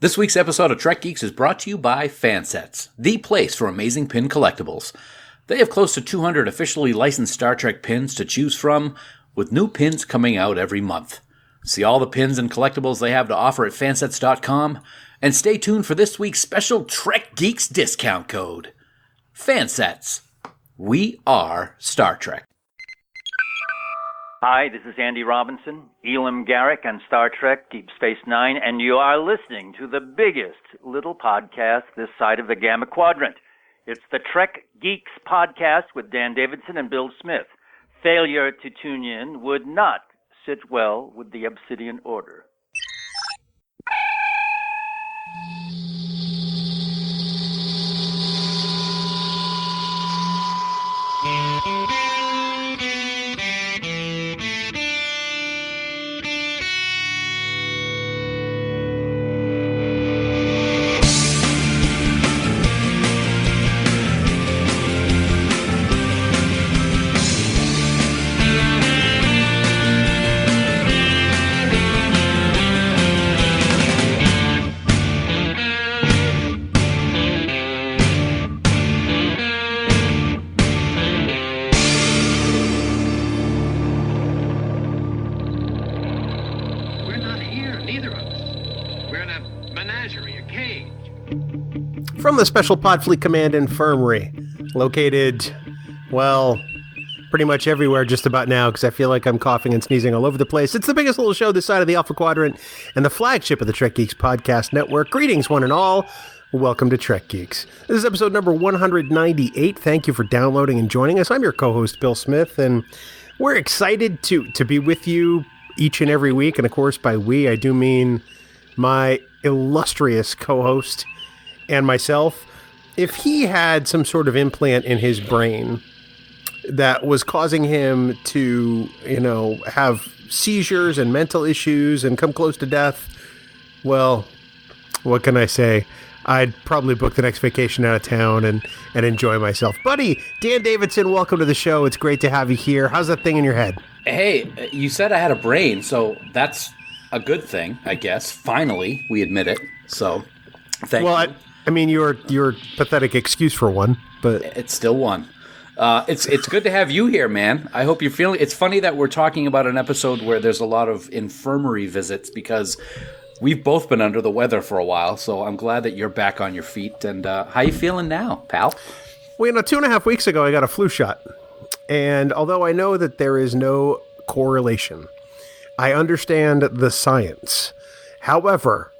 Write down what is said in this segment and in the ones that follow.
This week's episode of Trek Geeks is brought to you by Fansets, the place for amazing pin collectibles. They have close to 200 officially licensed Star Trek pins to choose from, with new pins coming out every month. See all the pins and collectibles they have to offer at fansets.com, and stay tuned for this week's special Trek Geeks discount code. Fansets. We are Star Trek. Hi, this is Andy Robinson, Elam Garak on Star Trek Deep Space Nine, and you are listening to the biggest little podcast this side of the Gamma Quadrant. It's the Trek Geeks podcast with Dan Davidson and Bill Smith. Failure to tune in would not sit well with the Obsidian Order. From the Special Pod Fleet Command Infirmary, located, well, pretty much everywhere just about now, because I feel like I'm coughing and sneezing all over the place. It's the biggest little show this side of the Alpha Quadrant, and the flagship of the Trek Geeks Podcast Network. Greetings, one and all. Welcome to Trek Geeks. This is episode number 198. Thank you for downloading and joining us. I'm your co-host, Bill Smith, and we're excited to be with you each and every week. And of course, by we, I do mean my illustrious co-host and myself. If he had some sort of implant in his brain that was causing him to, have seizures and mental issues and come close to death, well, what can I say? I'd probably book the next vacation out of town and enjoy myself. Buddy, Dan Davidson, welcome to the show. It's great to have you here. How's that thing in your head? Hey, you said I had a brain, so that's a good thing, I guess. Finally, we admit it. So, thank you. I mean, your pathetic excuse for one, but it's still one. It's good to have you here, man. I hope you're feeling. It's funny that we're talking about an episode where there's a lot of infirmary visits because we've both been under the weather for a while. So I'm glad that you're back on your feet. And how you feeling now, pal? Well, 2.5 weeks ago, I got a flu shot, and although I know that there is no correlation, I understand the science. However,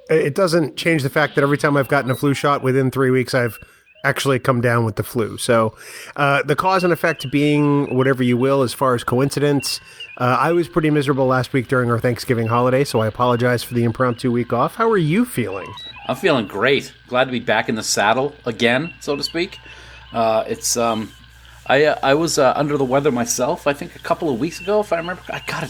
it doesn't change the fact that every time I've gotten a flu shot, within 3 weeks, I've actually come down with the flu. So the cause and effect being whatever you will as far as coincidence. I was pretty miserable last week during our Thanksgiving holiday, so I apologize for the impromptu week off. How are you feeling? I'm feeling great. Glad to be back in the saddle again, so to speak. I was under the weather myself, I think a couple of weeks ago, if I remember.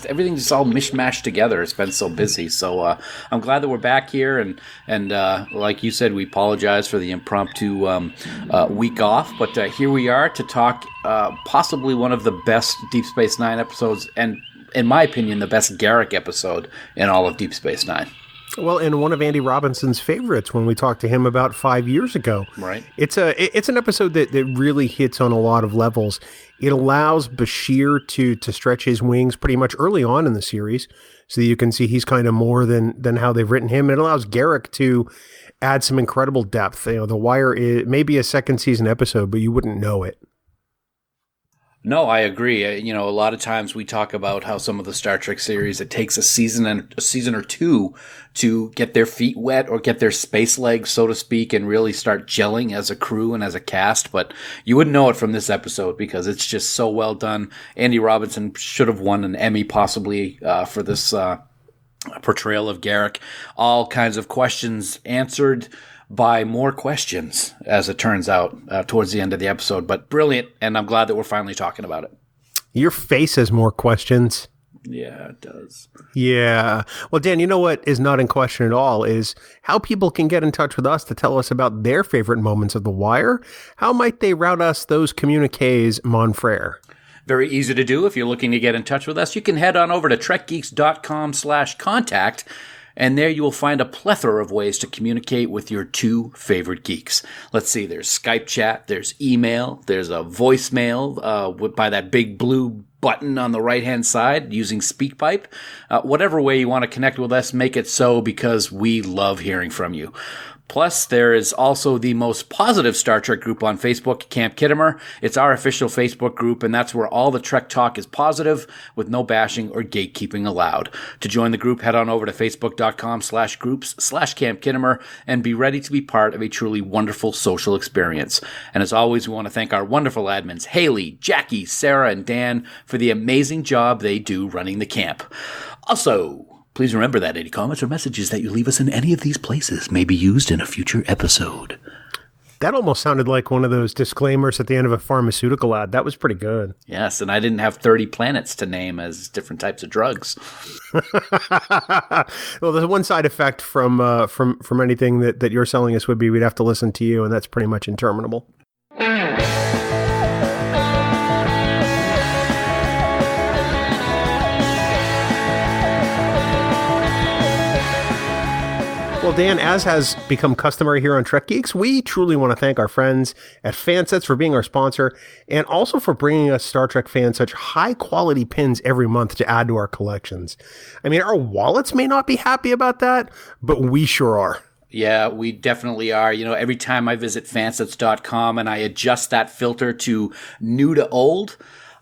Everything's just all mishmashed together. It's been so busy. So I'm glad that we're back here. And like you said, we apologize for the impromptu week off. But here we are to talk possibly one of the best Deep Space Nine episodes, and in my opinion, the best Garak episode in all of Deep Space Nine. Well, and one of Andy Robinson's favorites when we talked to him about 5 years ago. Right. It's an episode that really hits on a lot of levels. It allows Bashir to stretch his wings pretty much early on in the series, so that you can see he's kind of more than how they've written him. It allows Garak to add some incredible depth. The Wire may be a second season episode, but you wouldn't know it. No, I agree. A lot of times we talk about how some of the Star Trek series, it takes a season or two to get their feet wet or get their space legs, so to speak, and really start gelling as a crew and as a cast. But you wouldn't know it from this episode because it's just so well done. Andy Robinson should have won an Emmy possibly for this portrayal of Garak. All kinds of questions answered by more questions, as it turns out, towards the end of the episode. But brilliant, and I'm glad that we're finally talking about it. Your face has more questions. Yeah, it does. Yeah. Well, Dan, you know what is not in question at all is how people can get in touch with us to tell us about their favorite moments of The Wire. How might they route us those communiques, mon frere? Very easy to do. If you're looking to get in touch with us, you can head on over to trekgeeks.com/contact. And there you will find a plethora of ways to communicate with your two favorite geeks. Let's see, there's Skype chat, there's email, there's a voicemail by that big blue button on the right-hand side using SpeakPipe. Whatever way you want to connect with us, make it so, because we love hearing from you. Plus, there is also the most positive Star Trek group on Facebook, Camp Kittimer. It's our official Facebook group, and that's where all the Trek talk is positive, with no bashing or gatekeeping allowed. To join the group, head on over to facebook.com/groups/Camp Kittimer and be ready to be part of a truly wonderful social experience. And as always, we want to thank our wonderful admins, Haley, Jackie, Sarah, and Dan, for the amazing job they do running the camp. Also, please remember that any comments or messages that you leave us in any of these places may be used in a future episode. That almost sounded like one of those disclaimers at the end of a pharmaceutical ad. That was pretty good. Yes, and I didn't have 30 planets to name as different types of drugs. Well, the one side effect from anything that you're selling us would be we'd have to listen to you, and that's pretty much interminable. Well, Dan, as has become customary here on Trek Geeks, we truly want to thank our friends at Fansets for being our sponsor, and also for bringing us Star Trek fans such high-quality pins every month to add to our collections. I mean, our wallets may not be happy about that, but we sure are. Yeah, we definitely are. You know, every time I visit fansets.com and I adjust that filter to new to old,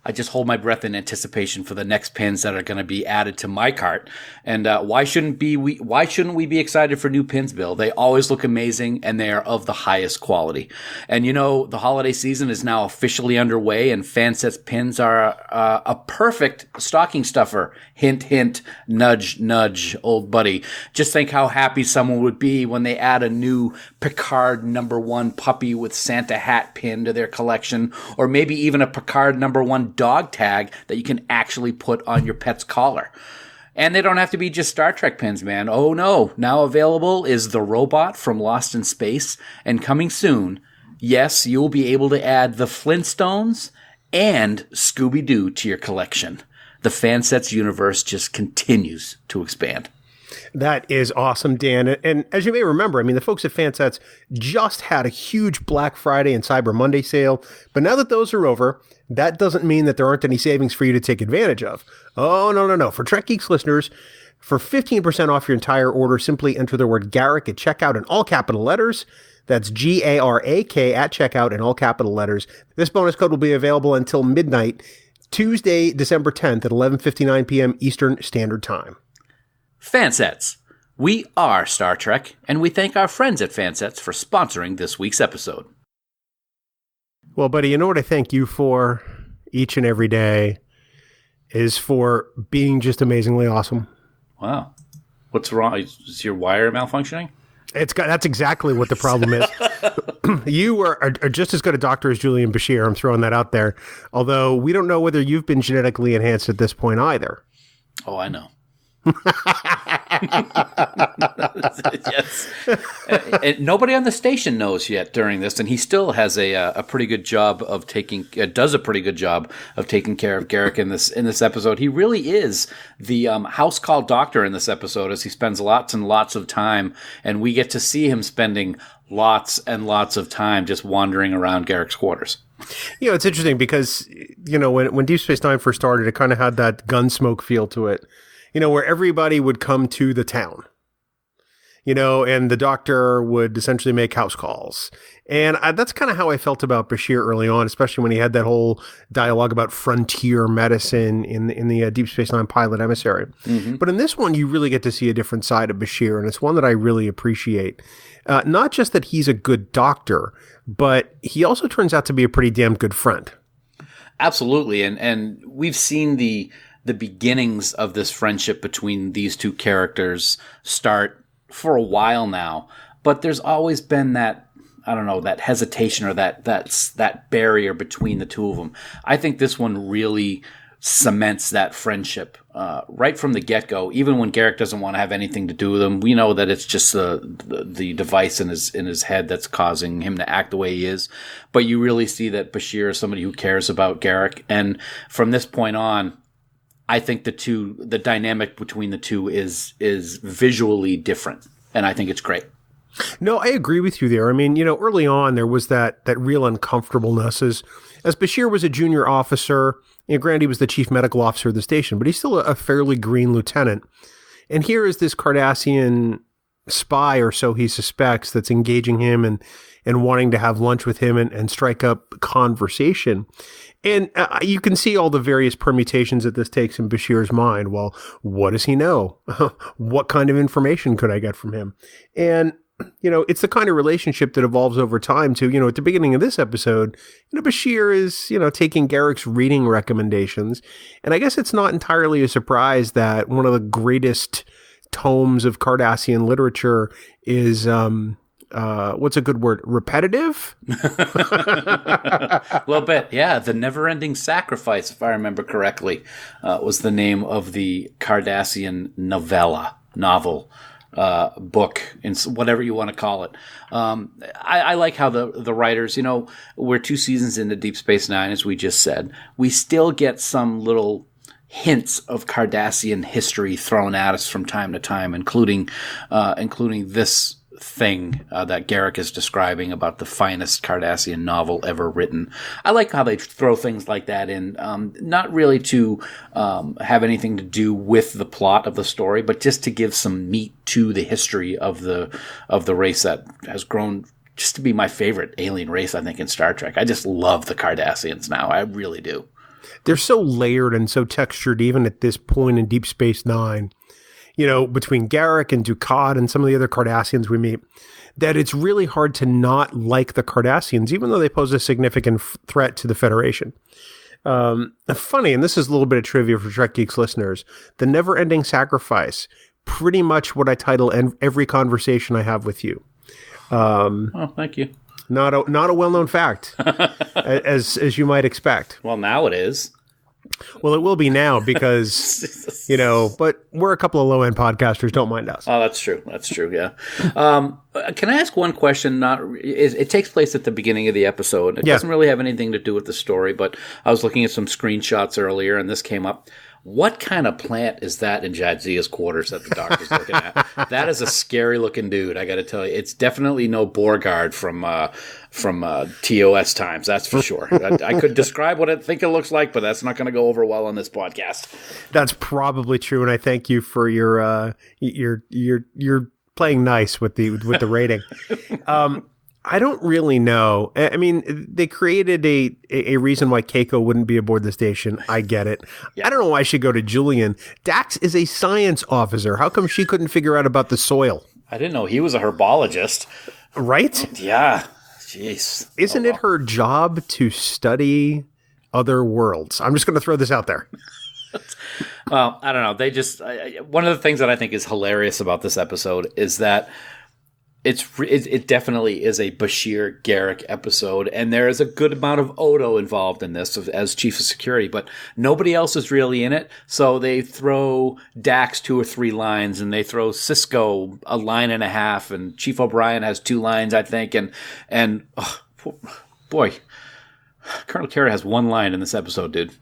I just hold my breath in anticipation for the next pins that are going to be added to my cart. And why shouldn't we be excited for new pins, Bill? They always look amazing, and they are of the highest quality. And you know, the holiday season is now officially underway, and Fansets pins are a perfect stocking stuffer. Hint, hint, nudge, nudge, old buddy. Just think how happy someone would be when they add a new Picard #1 puppy with Santa hat pin to their collection, or maybe even a Picard #1 dog tag that you can actually put on your pet's collar. And they don't have to be just Star Trek pins, man. Oh no, now available is the robot from Lost in Space, and coming soon, yes, you'll be able to add the Flintstones and Scooby-Doo to your collection. The Fansets universe just continues to expand. That is awesome, Dan. And as you may remember, I mean, the folks at Fansets just had a huge Black Friday and Cyber Monday sale. But now that those are over, that doesn't mean that there aren't any savings for you to take advantage of. Oh, no. For Trek Geeks listeners, for 15% off your entire order, simply enter the word Garak at checkout in all capital letters. That's Garak at checkout in all capital letters. This bonus code will be available until midnight, Tuesday, December 10th at 11:59 p.m. Eastern Standard Time. Fansets. We are Star Trek, and we thank our friends at Fansets for sponsoring this week's episode. Well, buddy, you know what I thank you for each and every day is for being just amazingly awesome. Wow. What's wrong? Is your wire malfunctioning? That's exactly what the problem is. You are just as good a doctor as Julian Bashir. I'm throwing that out there. Although we don't know whether you've been genetically enhanced at this point either. Oh, I know. Yes. And nobody on the station knows yet during this, and he still has a pretty good job of does a pretty good job of taking care of Garak in this episode. He really is the house call doctor in this episode, as he spends lots and lots of time, and we get to see him spending lots and lots of time just wandering around Garak's quarters. You know, it's interesting because, you know, when Deep Space Nine first started, it kind of had that Gunsmoke feel to it. You know, where everybody would come to the town, you know, and the doctor would essentially make house calls. And that's kind of how I felt about Bashir early on, especially when he had that whole dialogue about frontier medicine in the Deep Space Nine pilot emissary. Mm-hmm. But in this one, you really get to see a different side of Bashir, and it's one that I really appreciate. Not just that he's a good doctor, but he also turns out to be a pretty damn good friend. Absolutely. And we've seen the beginnings of this friendship between these two characters start for a while now, but there's always been that, I don't know, that hesitation or that barrier between the two of them. I think this one really cements that friendship right from the get-go. Even when Garak doesn't want to have anything to do with him, we know that it's just the device in his head that's causing him to act the way he is. But you really see that Bashir is somebody who cares about Garak, and from this point on, I think the dynamic between the two is visually different, and I think it's great. No, I agree with you there. I mean, early on there was that real uncomfortableness as Bashir was a junior officer. Granted, he was the chief medical officer of the station, but he's still a fairly green lieutenant. And here is this Cardassian spy, or so he suspects, that's engaging him and wanting to have lunch with him and strike up conversation. And you can see all the various permutations that this takes in Bashir's mind. Well, what does he know? What kind of information could I get from him? And, it's the kind of relationship that evolves over time to, at the beginning of this episode, Bashir is, taking Garak's reading recommendations. And I guess it's not entirely a surprise that one of the greatest tomes of Cardassian literature is, what's a good word? Repetitive? A little bit, yeah. The Never-Ending Sacrifice, if I remember correctly, was the name of the Cardassian novel, book, and whatever you want to call it. I like how the writers, we're 2 seasons into Deep Space Nine, as we just said. We still get some little hints of Cardassian history thrown at us from time to time, including this thing that Garak is describing about the finest Cardassian novel ever written. I like how they throw things like that in, not really to have anything to do with the plot of the story, but just to give some meat to the history of the race that has grown just to be my favorite alien race, I think, in Star Trek. I just love the Cardassians now. I really do. They're so layered and so textured, even at this point in Deep Space Nine, between Garak and Dukat and some of the other Cardassians we meet, that it's really hard to not like the Cardassians, even though they pose a significant threat to the Federation. Funny, and this is a little bit of trivia for Trek Geeks listeners, the Never-Ending Sacrifice, pretty much what I title every conversation I have with you. Oh, thank you. Not a well-known fact, as you might expect. Well, now it is. Well, it will be now because, but we're a couple of low-end podcasters. Don't mind us. Oh, that's true. That's true, yeah. Can I ask one question? It takes place at the beginning of the episode. It doesn't really have anything to do with the story, but I was looking at some screenshots earlier, and this came up. What kind of plant is that in Jadzia's quarters that the doctor's looking at? That is a scary-looking dude, I got to tell you. It's definitely no Borgard from TOS times, that's for sure. I could describe what I think it looks like, but that's not going to go over well on this podcast. That's probably true, and I thank you for your playing nice with the rating. I don't really know. I mean, they created a reason why Keiko wouldn't be aboard the station. I get it. Yeah. I don't know why I should go to Julian. Dax is a science officer. How come she couldn't figure out about the soil? I didn't know he was a herbologist. Right? Yeah. Jeez. Isn't it her job to study other worlds? I'm just going to throw this out there. Well, I don't know. They just one of the things that I think is hilarious about this episode is that it definitely is a Bashir Garak episode, and there is a good amount of Odo involved in this as chief of security, but nobody else is really in it. So they throw Dax 2 or 3 lines, and they throw Cisco a line and a half, and Chief O'Brien has 2 lines, I think, and boy, Colonel Kara has 1 line in this episode, dude.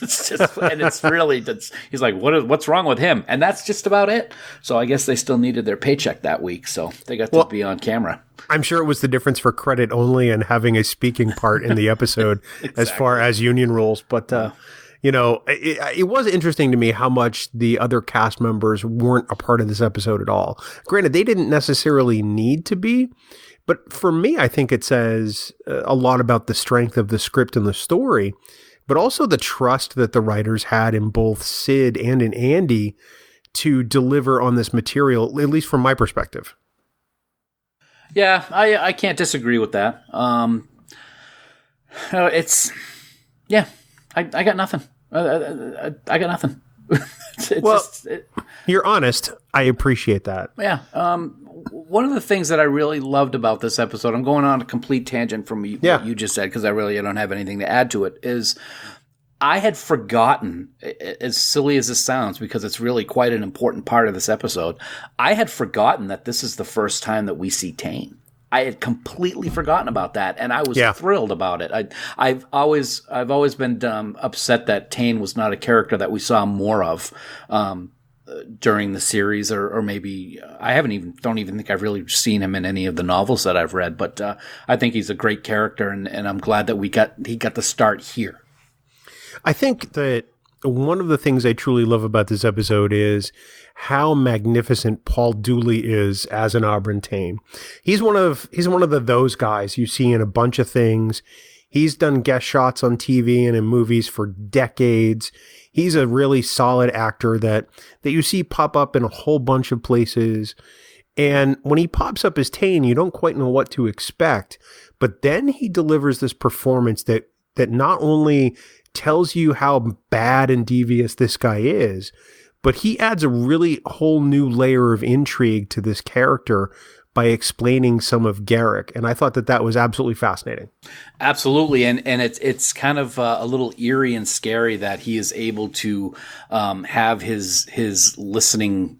And it's really, he's like, what's wrong with him? And that's just about it. So I guess they still needed their paycheck that week, so they got to be on camera. I'm sure it was the difference for credit only and having a speaking part in the episode exactly. As far as union rules. But, it was interesting to me how much the other cast members weren't a part of this episode at all. Granted, they didn't necessarily need to be. But for me, I think it says a lot about the strength of the script and the story, but also the trust that the writers had in both Sid and in Andy to deliver on this material, at least from my perspective. Yeah, I can't disagree with that. I got nothing. I got nothing. You're honest. I appreciate that. Yeah. One of the things that I really loved about this episode, I'm going on a complete tangent from what you just said because I don't have anything to add to it, is I had forgotten, as silly as this sounds, because it's really quite an important part of this episode, I had forgotten that this is the first time that we see Tane. I had completely forgotten about that, and I was thrilled about it. I've always been upset that Tane was not a character that we saw more of during the series, or maybe I don't even think I've really seen him in any of the novels that I've read. But I think he's a great character, and I'm glad that he got the start here. I think that one of the things I truly love about this episode is how magnificent Paul Dooley is as an Auburn Tane. He's one of those guys you see in a bunch of things. He's done guest shots on TV and in movies for decades. He's a really solid actor that you see pop up in a whole bunch of places. And when he pops up as Tane, you don't quite know what to expect. But then he delivers this performance that not only tells you how bad and devious this guy is, but he adds a really whole new layer of intrigue to this character by explaining some of Garak. And I thought that was absolutely fascinating. Absolutely. And it's kind of a little eerie and scary that he is able to have his listening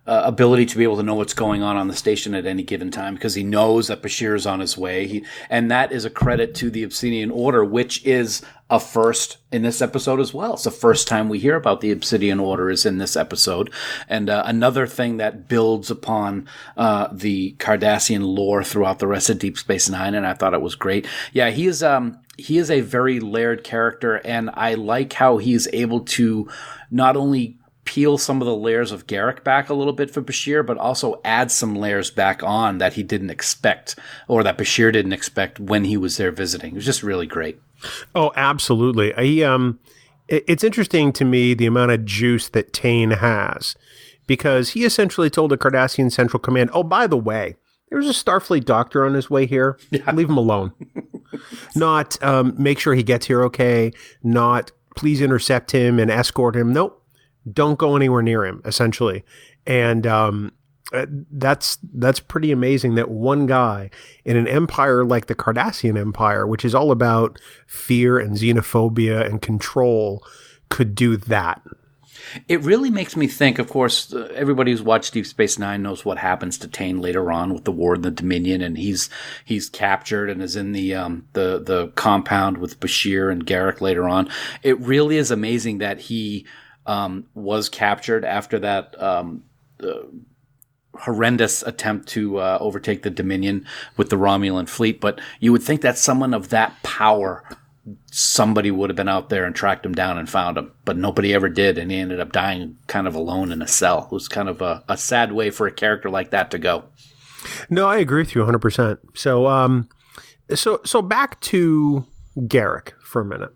ability to be able to know what's going on the station at any given time, because he knows that Bashir is on his way. And that is a credit to the Obsidian Order, which is a first in this episode as well. It's the first time we hear about the Obsidian Order is in this episode. And another thing that builds upon the Cardassian lore throughout the rest of Deep Space Nine, and I thought it was great. Yeah, he is a very layered character, and I like how he's able to not only peel some of the layers of Garak back a little bit for Bashir, but also add some layers back on that he didn't expect, or that Bashir didn't expect when he was there visiting. It was just really great. Oh, absolutely. It's interesting to me the amount of juice that Tane has, because he essentially told the Cardassian Central Command, oh, by the way, there's a Starfleet doctor on his way here. Yeah. Leave him alone. Not make sure he gets here okay. Not please intercept him and escort him. Nope. Don't go anywhere near him, essentially. And that's pretty amazing that one guy in an empire like the Cardassian Empire, which is all about fear and xenophobia and control, could do that. It really makes me think, of course, everybody who's watched Deep Space Nine knows what happens to Tane later on with the war in the Dominion, and he's captured and is in the compound with Bashir and Garak later on. It really is amazing that he was captured after that horrendous attempt to overtake the Dominion with the Romulan fleet. But you would think that someone of that power, somebody would have been out there and tracked him down and found him. But nobody ever did, and he ended up dying kind of alone in a cell. It was kind of a sad way for a character like that to go. No, I agree with you 100%. So back to Garak for a minute.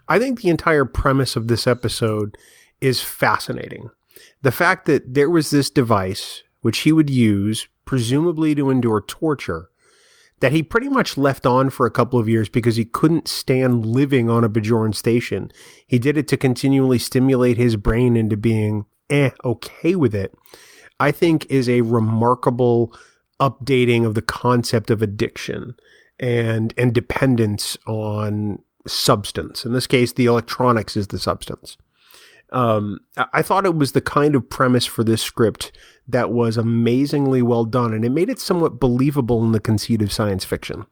I think the entire premise of this episode is fascinating. The fact that there was this device which he would use, presumably to endure torture, that he pretty much left on for a couple of years because he couldn't stand living on a Bajoran station. He did it to continually stimulate his brain into being okay with it, I think is a remarkable updating of the concept of addiction and dependence on substance. In this case, the electronics is the substance. I thought it was the kind of premise for this script that was amazingly well done, and it made it somewhat believable in the conceit of science fiction.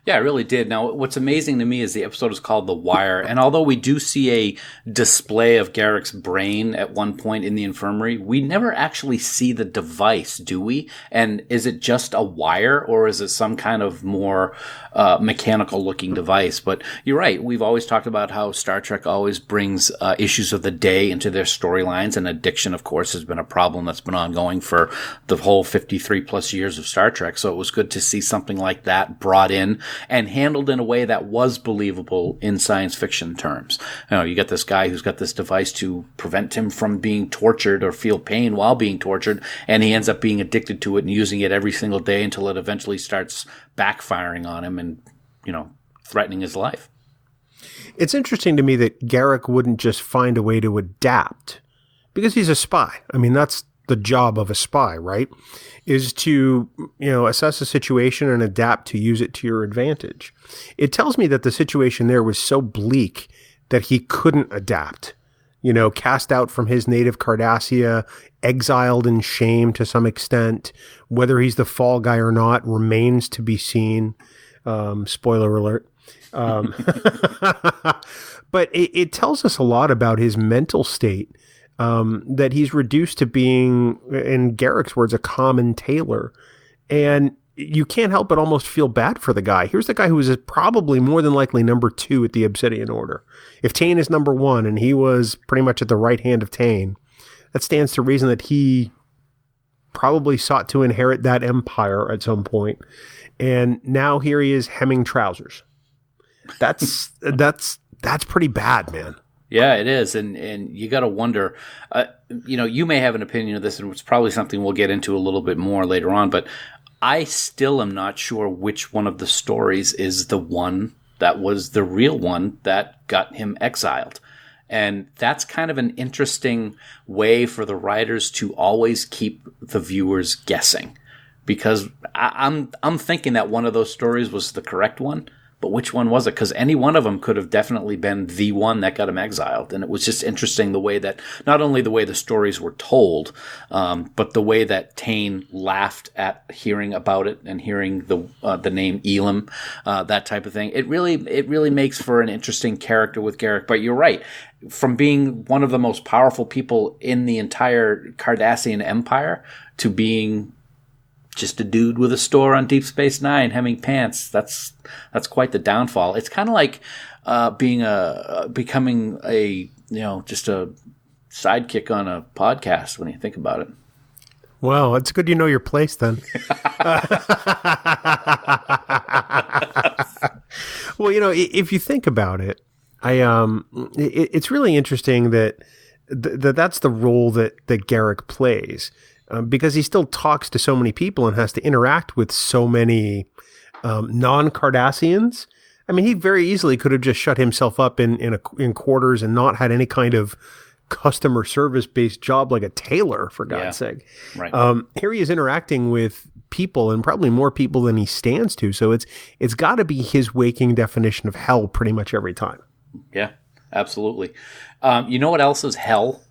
Yeah, it really did. Now, what's amazing to me is the episode is called The Wire, and although we do see a display of Garak's brain at one point in the infirmary, we never actually see the device, do we? And is it just a wire, or is it some kind of more mechanical-looking device? But you're right. We've always talked about how Star Trek always brings issues of the day into their storylines, and addiction, of course, has been a problem that's been ongoing for the whole 53-plus years of Star Trek, so it was good to see something like that brought in and handled in a way that was believable in science fiction terms. You know, you get this guy who's got this device to prevent him from being tortured or feel pain while being tortured, and he ends up being addicted to it and using it every single day until it eventually starts backfiring on him and, you know, threatening his life. It's interesting to me that Garak wouldn't just find a way to adapt, because he's a spy. I mean, that's the job of a spy, right? Is to, assess a situation and adapt to use it to your advantage. It tells me that the situation there was so bleak that he couldn't adapt. cast out from his native Cardassia, exiled in shame to some extent. Whether he's the fall guy or not remains to be seen. Spoiler alert. But it tells us a lot about his mental state, that he's reduced to being, in Garak's words, a common tailor. And you can't help but almost feel bad for the guy. Here's the guy who is probably more than likely number 2 at the Obsidian Order. If Tain is number 1 and he was pretty much at the right hand of Tain, that stands to reason that he probably sought to inherit that empire at some point. And now here he is hemming trousers. That's pretty bad, man. Yeah, it is. And you got to wonder, you may have an opinion of this, and it's probably something we'll get into a little bit more later on, but I still am not sure which one of the stories is the one that was the real one that got him exiled. And that's kind of an interesting way for the writers to always keep the viewers guessing. Because I'm thinking that one of those stories was the correct one, but which one was it? Because any one of them could have definitely been the one that got him exiled. And it was just interesting the way that, not only the way the stories were told, but the way that Tain laughed at hearing about it and hearing the name Elam, that type of thing. It really makes for an interesting character with Garak. But you're right. From being one of the most powerful people in the entire Cardassian Empire to being just a dude with a store on Deep Space Nine hemming pants. That's quite the downfall. It's kind of like becoming a just a sidekick on a podcast when you think about it. Well, it's good you know your place then. Well, if you think about it, it's really interesting that that's the role that Garak plays. Because he still talks to so many people and has to interact with so many non-Cardassians. I mean, he very easily could have just shut himself up in quarters and not had any kind of customer service-based job like a tailor, for God's sake. Right. Here he is interacting with people, and probably more people than he stands to. So it's got to be his waking definition of hell pretty much every time. Yeah, absolutely. You know what else is hell?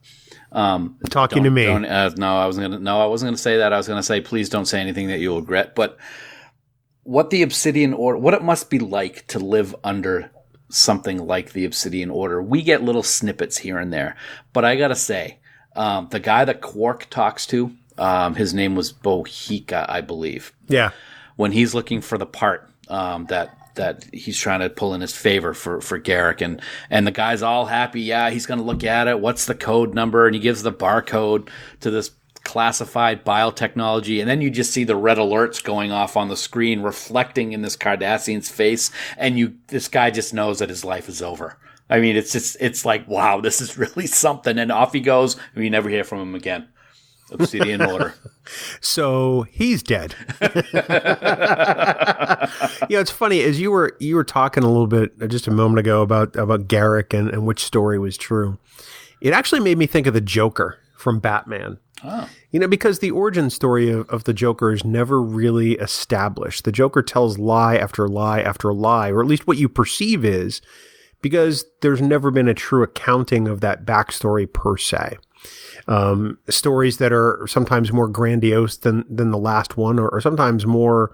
Talking to me. No, I wasn't going to say that. I was going to say, please don't say anything that you'll regret. But what the Obsidian Order, what it must be like to live under something like the Obsidian Order. We get little snippets here and there, but I got to say, the guy that Quark talks to, his name was Bohica, I believe. Yeah. When he's looking for the part, that he's trying to pull in his favor for Garak, and the guy's all happy. Yeah, he's going to look at it. What's the code number? And he gives the barcode to this classified biotechnology, and then you just see the red alerts going off on the screen, reflecting in this Cardassian's face, and this guy just knows that his life is over. I mean, it's like, wow, this is really something. And off he goes, and we never hear from him again. Obsidian Order. So he's dead. It's funny, as you were talking a little bit just a moment ago about Garak and which story was true. It actually made me think of the Joker from Batman. Oh. Because the origin story of the Joker is never really established. The Joker tells lie after lie after lie, or at least what you perceive is, because there's never been a true accounting of that backstory per se. Stories that are sometimes more grandiose than the last one, or sometimes more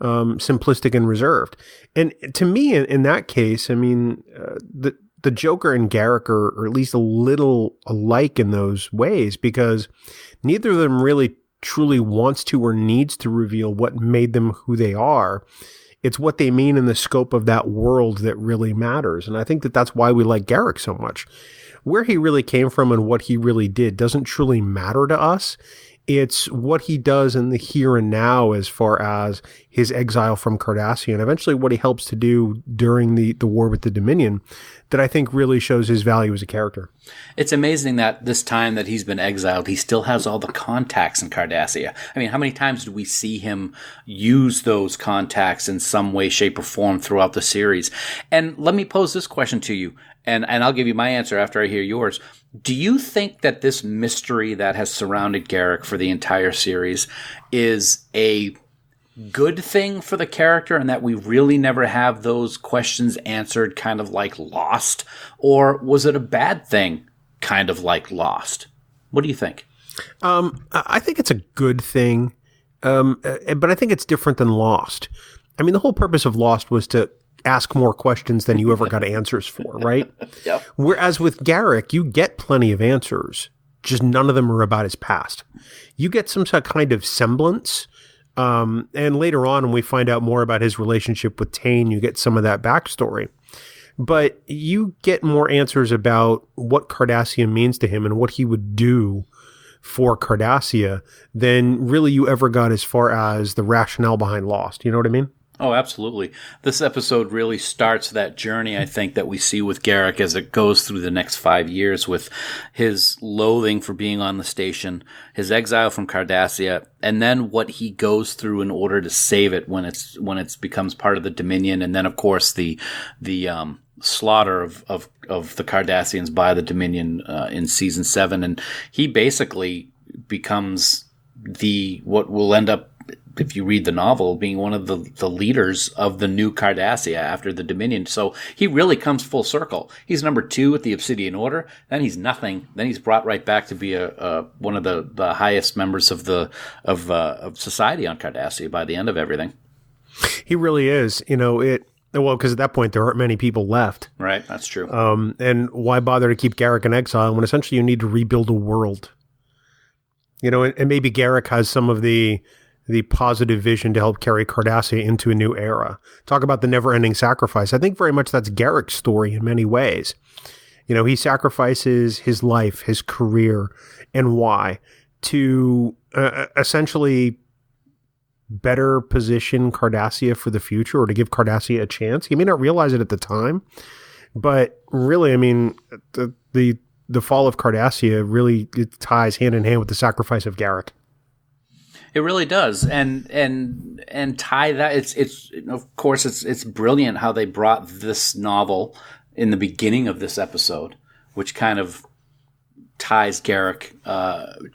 simplistic and reserved. And to me, in that case, I mean, the Joker and Garak are at least a little alike in those ways, because neither of them really truly wants to or needs to reveal what made them who they are. It's what they mean in the scope of that world that really matters. And I think that's why we like Garak so much. Where he really came from and what he really did doesn't truly matter to us. It's what he does in the here and now as far as his exile from Cardassia, and eventually what he helps to do during the war with the Dominion, that I think really shows his value as a character. It's amazing that this time that he's been exiled, he still has all the contacts in Cardassia. I mean, how many times do we see him use those contacts in some way, shape, or form throughout the series? And let me pose this question to you, and I'll give you my answer after I hear yours. Do you think that this mystery that has surrounded Garak for the entire series is a good thing for the character, and that we really never have those questions answered, kind of like Lost? Or was it a bad thing, kind of like Lost. What do you think? I think it's a good thing, but I think it's different than Lost. I mean, the whole purpose of Lost was to ask more questions than you ever got answers for, right? Yep. Whereas with Garak, you get plenty of answers, just none of them are about his past. You get some kind of semblance, and later on, when we find out more about his relationship with Tane, you get some of that backstory. But you get more answers about what Cardassian means to him and what he would do for Cardassia than really you ever got as far as the rationale behind Lost. You know what I mean? Oh, absolutely. This episode really starts that journey, I think, that we see with Garak as it goes through the next 5 years with his loathing for being on the station, his exile from Cardassia, and then what he goes through in order to save it when it's becomes part of the Dominion, and then, of course, the slaughter of the Cardassians by the Dominion in season 7, and he basically becomes what will end up, if you read the novel, being one of the leaders of the new Cardassia after the Dominion. So he really comes full circle. He's number 2 at the Obsidian Order. Then he's nothing. Then he's brought right back to be one of the highest members of society on Cardassia by the end of everything. He really is. Well, because at that point there aren't many people left. Right, that's true. And why bother to keep Garak in exile when essentially you need to rebuild a world? And maybe Garak has some of the positive vision to help carry Cardassia into a new era. Talk about the never-ending sacrifice. I think very much that's Garak's story in many ways. He sacrifices his life, his career, and why to essentially better position Cardassia for the future, or to give Cardassia a chance. He may not realize it at the time, but really, I mean, the fall of Cardassia really it ties hand in hand with the sacrifice of Garak. It really does, and tie that. It's of course it's brilliant how they brought this novel in the beginning of this episode, which kind of ties Garak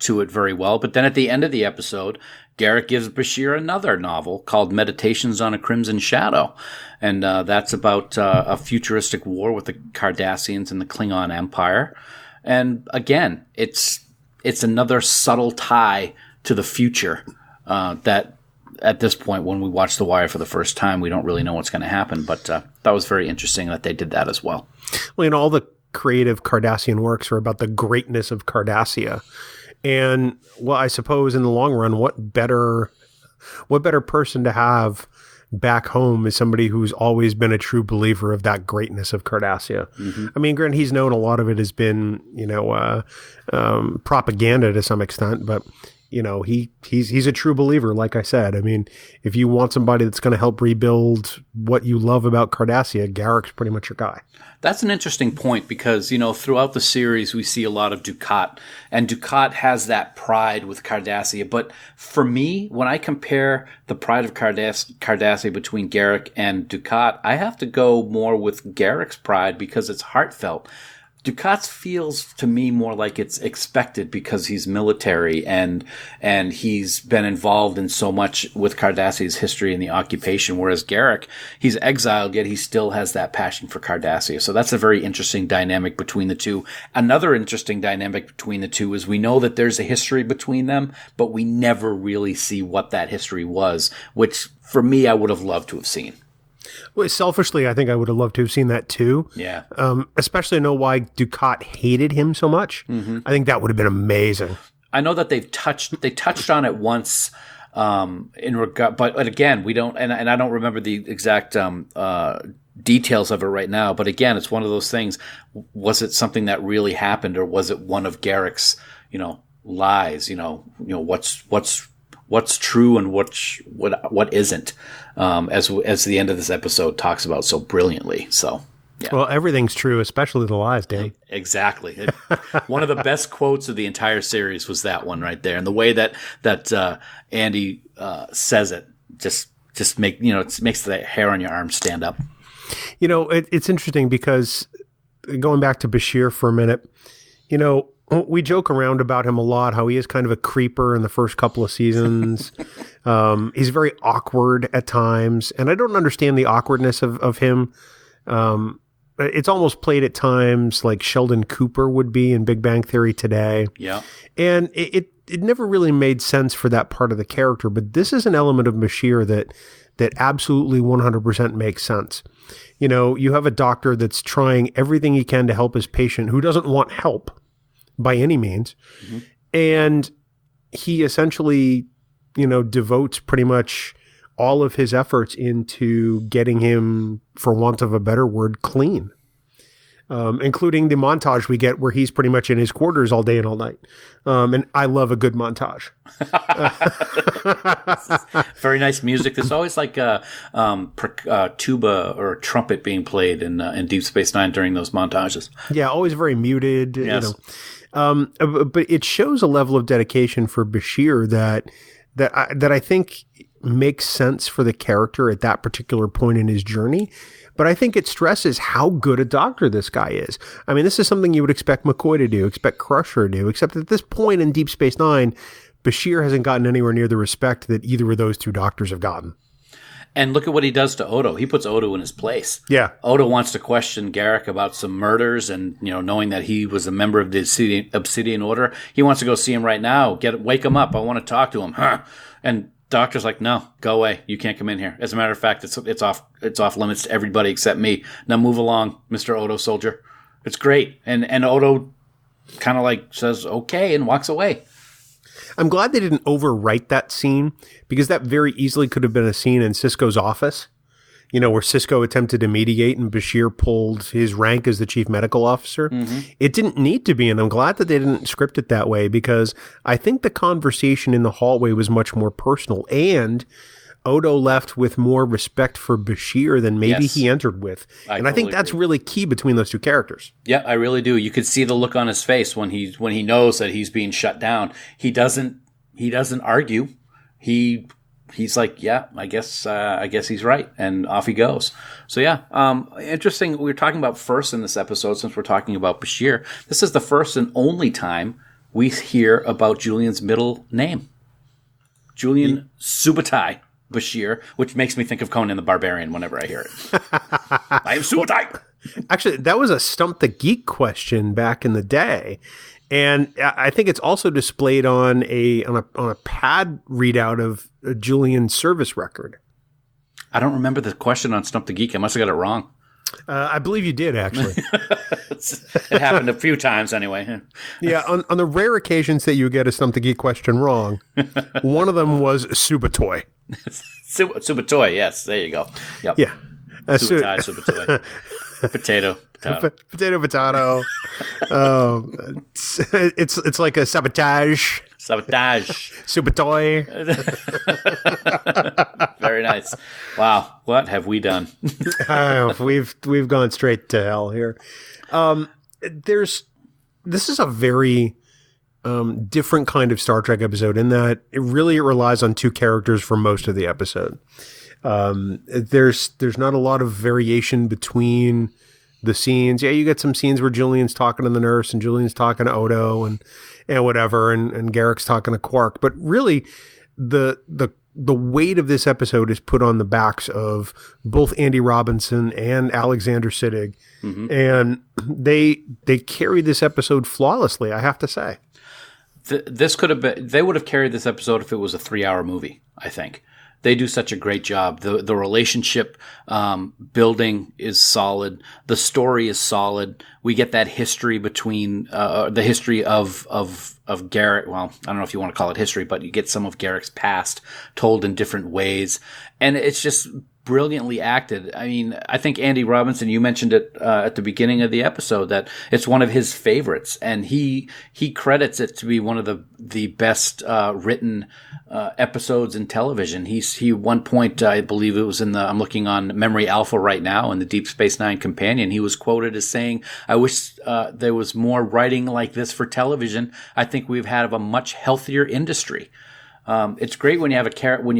to it very well. But then at the end of the episode, Garak gives Bashir another novel called Meditations on a Crimson Shadow, and that's about a futuristic war with the Cardassians and the Klingon Empire. And again, it's another subtle tie to the future that at this point, when we watch The Wire for the first time, we don't really know what's going to happen. But that was very interesting that they did that as well. Well, all the creative Cardassian works are about the greatness of Cardassia. And, well, I suppose in the long run, what better person to have back home is somebody who's always been a true believer of that greatness of Cardassia. Mm-hmm. I mean, granted, he's known a lot of it has been, propaganda to some extent, but he's a true believer. Like I said, I mean, if you want somebody that's going to help rebuild what you love about Cardassia, Garak's pretty much your guy. That's an interesting point because, throughout the series, we see a lot of Dukat, and Dukat has that pride with Cardassia. But for me, when I compare the pride of Cardassia between Garak and Dukat, I have to go more with Garak's pride because it's heartfelt. Dukat's feels to me more like it's expected because he's military and he's been involved in so much with Cardassia's history and the occupation, whereas Garak, he's exiled, yet he still has that passion for Cardassia. So that's a very interesting dynamic between the two. Another interesting dynamic between the two is we know that there's a history between them, but we never really see what that history was, which for me I would have loved to have seen. Well, selfishly, I think I would have loved to have seen that too. Yeah. Especially to know why Dukat hated him so much. Mm-hmm. I think that would have been amazing. I know that they touched on it once in regard, but again, we don't, and I don't remember the exact details of it right now. But again, it's one of those things. Was it something that really happened, or was it one of Garak's, lies? What's true and what isn't, as the end of this episode talks about so brilliantly. So, yeah. Well, everything's true, especially the lies, Danny. Exactly. One of the best quotes of the entire series was that one right there, and the way that Andy says it just makes the hair on your arm stand up. It's interesting because going back to Bashir for a minute, we joke around about him a lot, how he is kind of a creeper in the first couple of seasons. He's very awkward at times, and I don't understand the awkwardness of him. it's almost played at times like Sheldon Cooper would be in Big Bang Theory today. Yeah. And it never really made sense for that part of the character, but this is an element of Bashir that absolutely 100% makes sense. You know, you have a doctor that's trying everything he can to help his patient who doesn't want help by any means. Mm-hmm. And he essentially, you know, devotes pretty much all of his efforts into getting him, for want of a better word, clean. Including the montage we get where he's pretty much in his quarters all day and all night. And I love a good montage. Very nice music. There's always like a tuba or a trumpet being played in Deep Space Nine during those montages. Yeah, always very muted. Yes. You know. But it shows a level of dedication for Bashir that I think makes sense for the character at that particular point in his journey. But I think it stresses how good a doctor this guy is. I mean, this is something you would expect McCoy to do, expect Crusher to do, except at this point in Deep Space Nine, Bashir hasn't gotten anywhere near the respect that either of those two doctors have gotten. And look at what he does to Odo. He puts Odo in his place. Yeah. Odo wants to question Garak about some murders and, you know, knowing that he was a member of the Obsidian Order. He wants to go see him right now. Wake him up. I want to talk to him. Huh? And Doctor's like, no, go away. You can't come in here. As a matter of fact, it's off limits to everybody except me. Now move along, Mr. Odo Soldier. It's great. And Odo kind of like says, okay, and walks away. I'm glad they didn't overwrite that scene, because that very easily could have been a scene in Sisko's office, you know, where Sisko attempted to mediate and Bashir pulled his rank as the chief medical officer. Mm-hmm. It didn't need to be, and I'm glad that they didn't script it that way, because I think the conversation in the hallway was much more personal, and Odo left with more respect for Bashir than maybe he entered with. I think that's really key between those two characters. Yeah, I really do. You could see the look on his face when he knows that he's being shut down. He doesn't argue. He's like, yeah, I guess he's right, and off he goes. So yeah, interesting. We were talking about first in this episode, since we're talking about Bashir. This is the first and only time we hear about Julian's middle name, Julian Subutai Bashir, which makes me think of Conan the Barbarian whenever I hear it. I am Subutai. Actually, that was a Stump the Geek question back in the day. And I think it's also displayed on a pad readout of Julian's service record. I don't remember the question on Stump the Geek. I must have got it wrong. I believe you did, actually. It happened a few times anyway. Yeah, on the rare occasions that you get a Stump the Geek question wrong, one of them was Subatoy. Subatoy, yes. There you go. Yep. Yeah. Subatoy. Potato. Potato. It's like a sabotage. Subatoy. Very nice. Wow, what have we done? We've gone straight to hell here. This is a very different kind of Star Trek episode in that it really relies on two characters for most of the episode. There's not a lot of variation between the scenes. Yeah, you get some scenes where Julian's talking to the nurse and Julian's talking to Odo and whatever, and Garak's talking to Quark. But really, the weight of this episode is put on the backs of both Andy Robinson and Alexander Siddig, mm-hmm. and they carry this episode flawlessly, I have to say. This could have been. They would have carried this episode if it was a 3-hour movie, I think. They do such a great job. The relationship building is solid. The story is solid. We get that history between the history of Garak. Well, I don't know if you want to call it history, but you get some of Garak's past told in different ways, and it's just brilliantly acted. I mean, I think Andy Robinson, you mentioned it at the beginning of the episode, that it's one of his favorites, and he credits it to be one of the best written episodes in television. He one point, I believe it was I'm looking on Memory Alpha right now in the Deep Space Nine Companion, he was quoted as saying, "I wish there was more writing like this for television. I think we've had a much healthier industry." It's great when you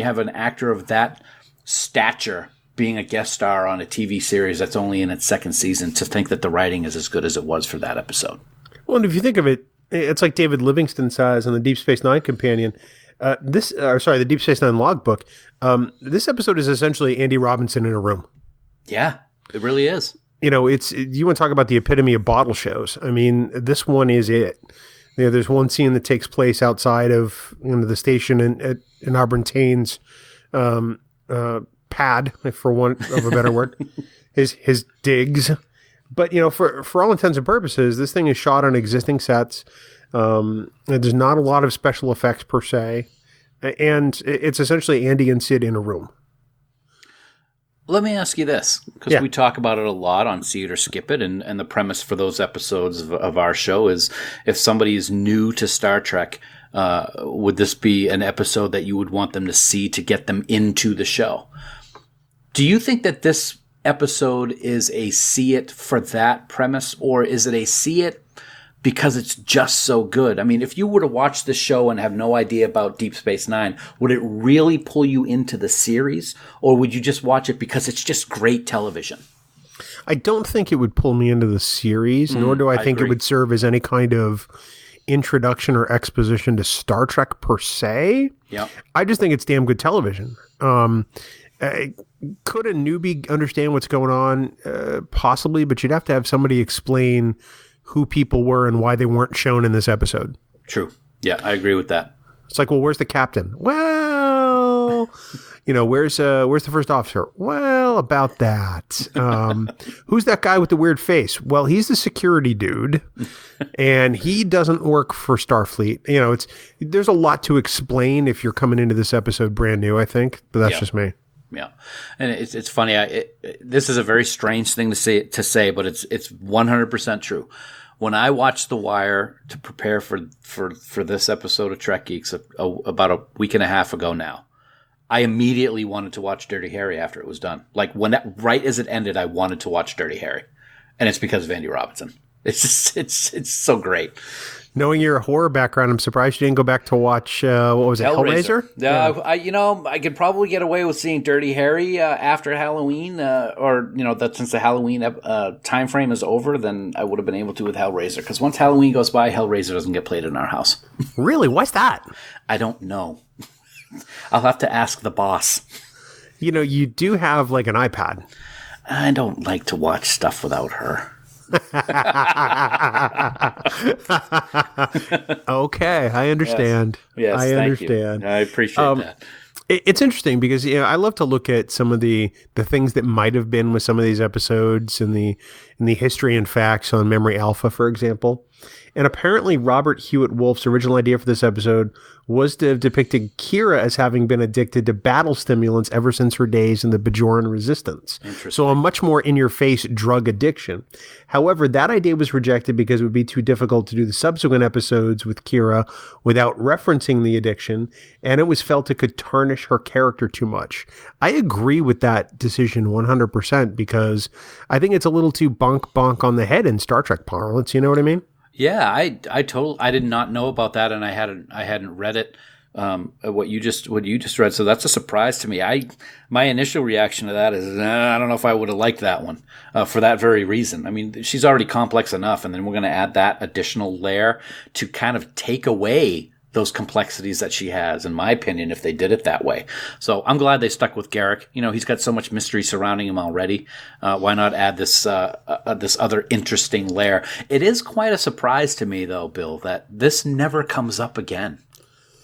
have an actor of that stature being a guest star on a TV series that's only in its second season, to think that the writing is as good as it was for that episode. Well, and if you think of it, it's like David Livingston says in the Deep Space Nine Companion, the Deep Space Nine logbook. This episode is essentially Andy Robinson in a room. Yeah, it really is. you want to talk about the epitome of bottle shows. I mean, this one is it. There's one scene that takes place outside of the station in Auburn Tane's pad, for want of a better word, his digs. But for all intents and purposes, this thing is shot on existing sets. There's not a lot of special effects per se, and it's essentially Andy and Sid in a room. Let me ask you this, because we talk about it a lot on See It or Skip It, and the premise for those episodes of our show is if somebody is new to Star Trek, would this be an episode that you would want them to see to get them into the show? Do you think that this episode is a See It for that premise, or is it a See It because it's just so good? I mean, if you were to watch the show and have no idea about Deep Space Nine, would it really pull you into the series, or would you just watch it because it's just great television? I don't think it would pull me into the series, nor do I think it would serve as any kind of introduction or exposition to Star Trek per se. Yeah, I just think it's damn good television. Could a newbie understand what's going on? Possibly, but you'd have to have somebody explain who people were and why they weren't shown in this episode. True. Yeah, I agree with that. It's like, well, where's the captain? Well, where's the first officer? Well, about that. Who's that guy with the weird face? Well, he's the security dude, and he doesn't work for Starfleet. There's a lot to explain if you're coming into this episode brand new, I think, but that's just me. Yeah, and it's funny. This is a very strange thing to say, but it's 100% true. When I watched The Wire to prepare for this episode of Trek Geeks about a week and a half ago now, I immediately wanted to watch Dirty Harry after it was done. Like right as it ended, I wanted to watch Dirty Harry, and it's because of Andy Robinson. It's just it's so great. Knowing your horror background, I'm surprised you didn't go back to watch, what was it, Hellraiser? Yeah. I could probably get away with seeing Dirty Harry after Halloween, that since the Halloween time frame is over, then I would have been able to with Hellraiser. Because once Halloween goes by, Hellraiser doesn't get played in our house. Really? Why's that? I don't know. I'll have to ask the boss. You do have like an iPad. I don't like to watch stuff without her. Okay, I understand. Yes, I understand. I appreciate that. It's interesting because I love to look at some of the things that might have been with some of these episodes in the history and facts on Memory Alpha, for example. And apparently Robert Hewitt Wolf's original idea for this episode was to have depicted Kira as having been addicted to battle stimulants ever since her days in the Bajoran Resistance. So a much more in-your-face drug addiction. However, that idea was rejected because it would be too difficult to do the subsequent episodes with Kira without referencing the addiction, and it was felt it could tarnish her character too much. I agree with that decision 100% because I think it's a little too bonk on the head in Star Trek parlance, you know what I mean? Yeah, I did not know about that, and I hadn't read it. What you just read, so that's a surprise to me. My initial reaction to that is I don't know if I would have liked that one for that very reason. I mean, she's already complex enough, and then we're going to add that additional layer to kind of take away those complexities that she has, in my opinion, if they did it that way. So I'm glad they stuck with Garak. He's got so much mystery surrounding him already. Why not add this other interesting layer? It is quite a surprise to me, though, Bill, that this never comes up again.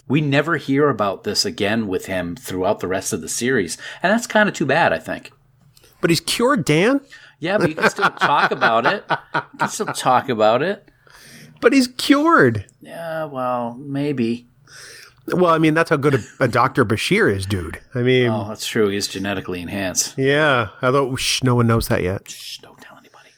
We never hear about this again with him throughout the rest of the series, and that's kind of too bad, I think. But he's cured, Dan. Yeah, but you can still talk about it. But he's cured. Yeah, well, maybe. Well, I mean, that's how good a Dr. Bashir is, dude. I mean... Oh, that's true. He's genetically enhanced. Yeah. Although, no one knows that yet. Shh, don't tell anybody.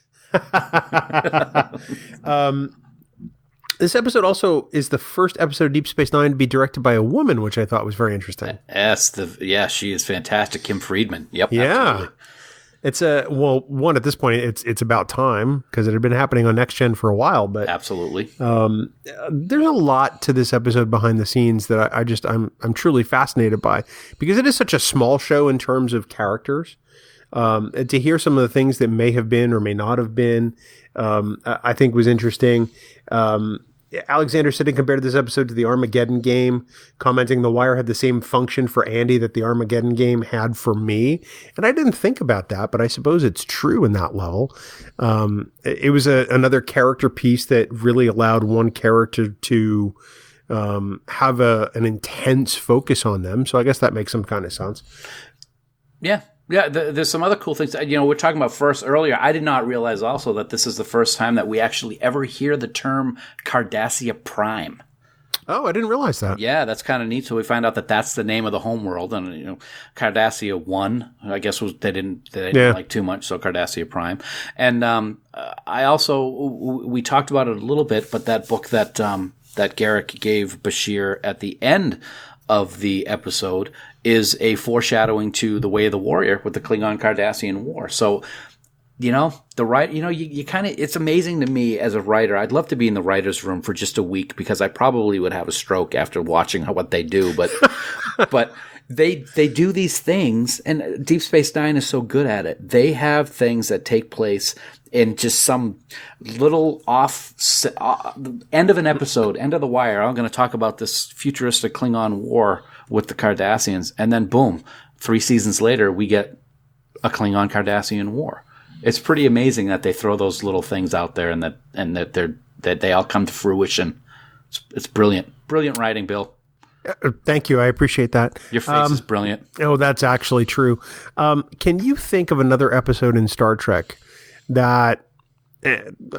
This episode also is the first episode of Deep Space Nine to be directed by a woman, which I thought was very interesting. Yes, she is fantastic. Kim Friedman. Yep. Yeah. Absolutely. It's at this point, it's about time because it had been happening on Next Gen for a while. But absolutely, there's a lot to this episode behind the scenes that I'm truly fascinated by because it is such a small show in terms of characters. To hear some of the things that may have been or may not have been, I think was interesting. Alexander Siddig compared this episode to the Armageddon game, commenting The Wire had the same function for Andy that the Armageddon game had for me. And I didn't think about that, but I suppose it's true in that level. It was another character piece that really allowed one character to have an intense focus on them. So I guess that makes some kind of sense. Yeah. Yeah, there's some other cool things. We're talking about first earlier. I did not realize also that this is the first time that we actually ever hear the term Cardassia Prime. Oh, I didn't realize that. Yeah, that's kind of neat. So we find out that that's the name of the homeworld, and Cardassia 1, I guess they didn't like too much, so Cardassia Prime. And I also we talked about it a little bit, but that book that Garak gave Bashir at the end of the episode is a foreshadowing to The Way of the Warrior with the Klingon Cardassian War. So, you kind of, it's amazing to me as a writer. I'd love to be in the writer's room for just a week because I probably would have a stroke after watching what they do. But, but they do these things, and Deep Space Nine is so good at it. They have things that take place in just some little end of an episode, end of The Wire. I'm going to talk about this futuristic Klingon war with the Cardassians, and then boom, 3 seasons later, we get a Klingon Cardassian war. It's pretty amazing that they throw those little things out there, and that they all come to fruition. It's brilliant writing, Bill. Thank you. I appreciate that. Your face is brilliant. Oh, that's actually true. Can you think of another episode in Star Trek that,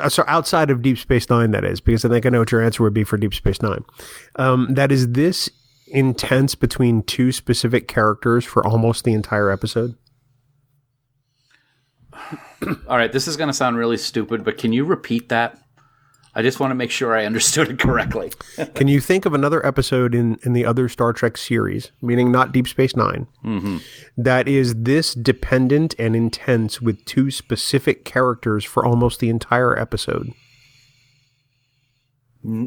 so outside of Deep Space Nine, that is, because I think I know what your answer would be for Deep Space Nine, that is this intense between two specific characters for almost the entire episode? All right, this is going to sound really stupid, but can you repeat that? I just want to make sure I understood it correctly. Can you think of another episode in the other Star Trek series, meaning not Deep Space Nine, that is this dependent and intense with two specific characters for almost the entire episode?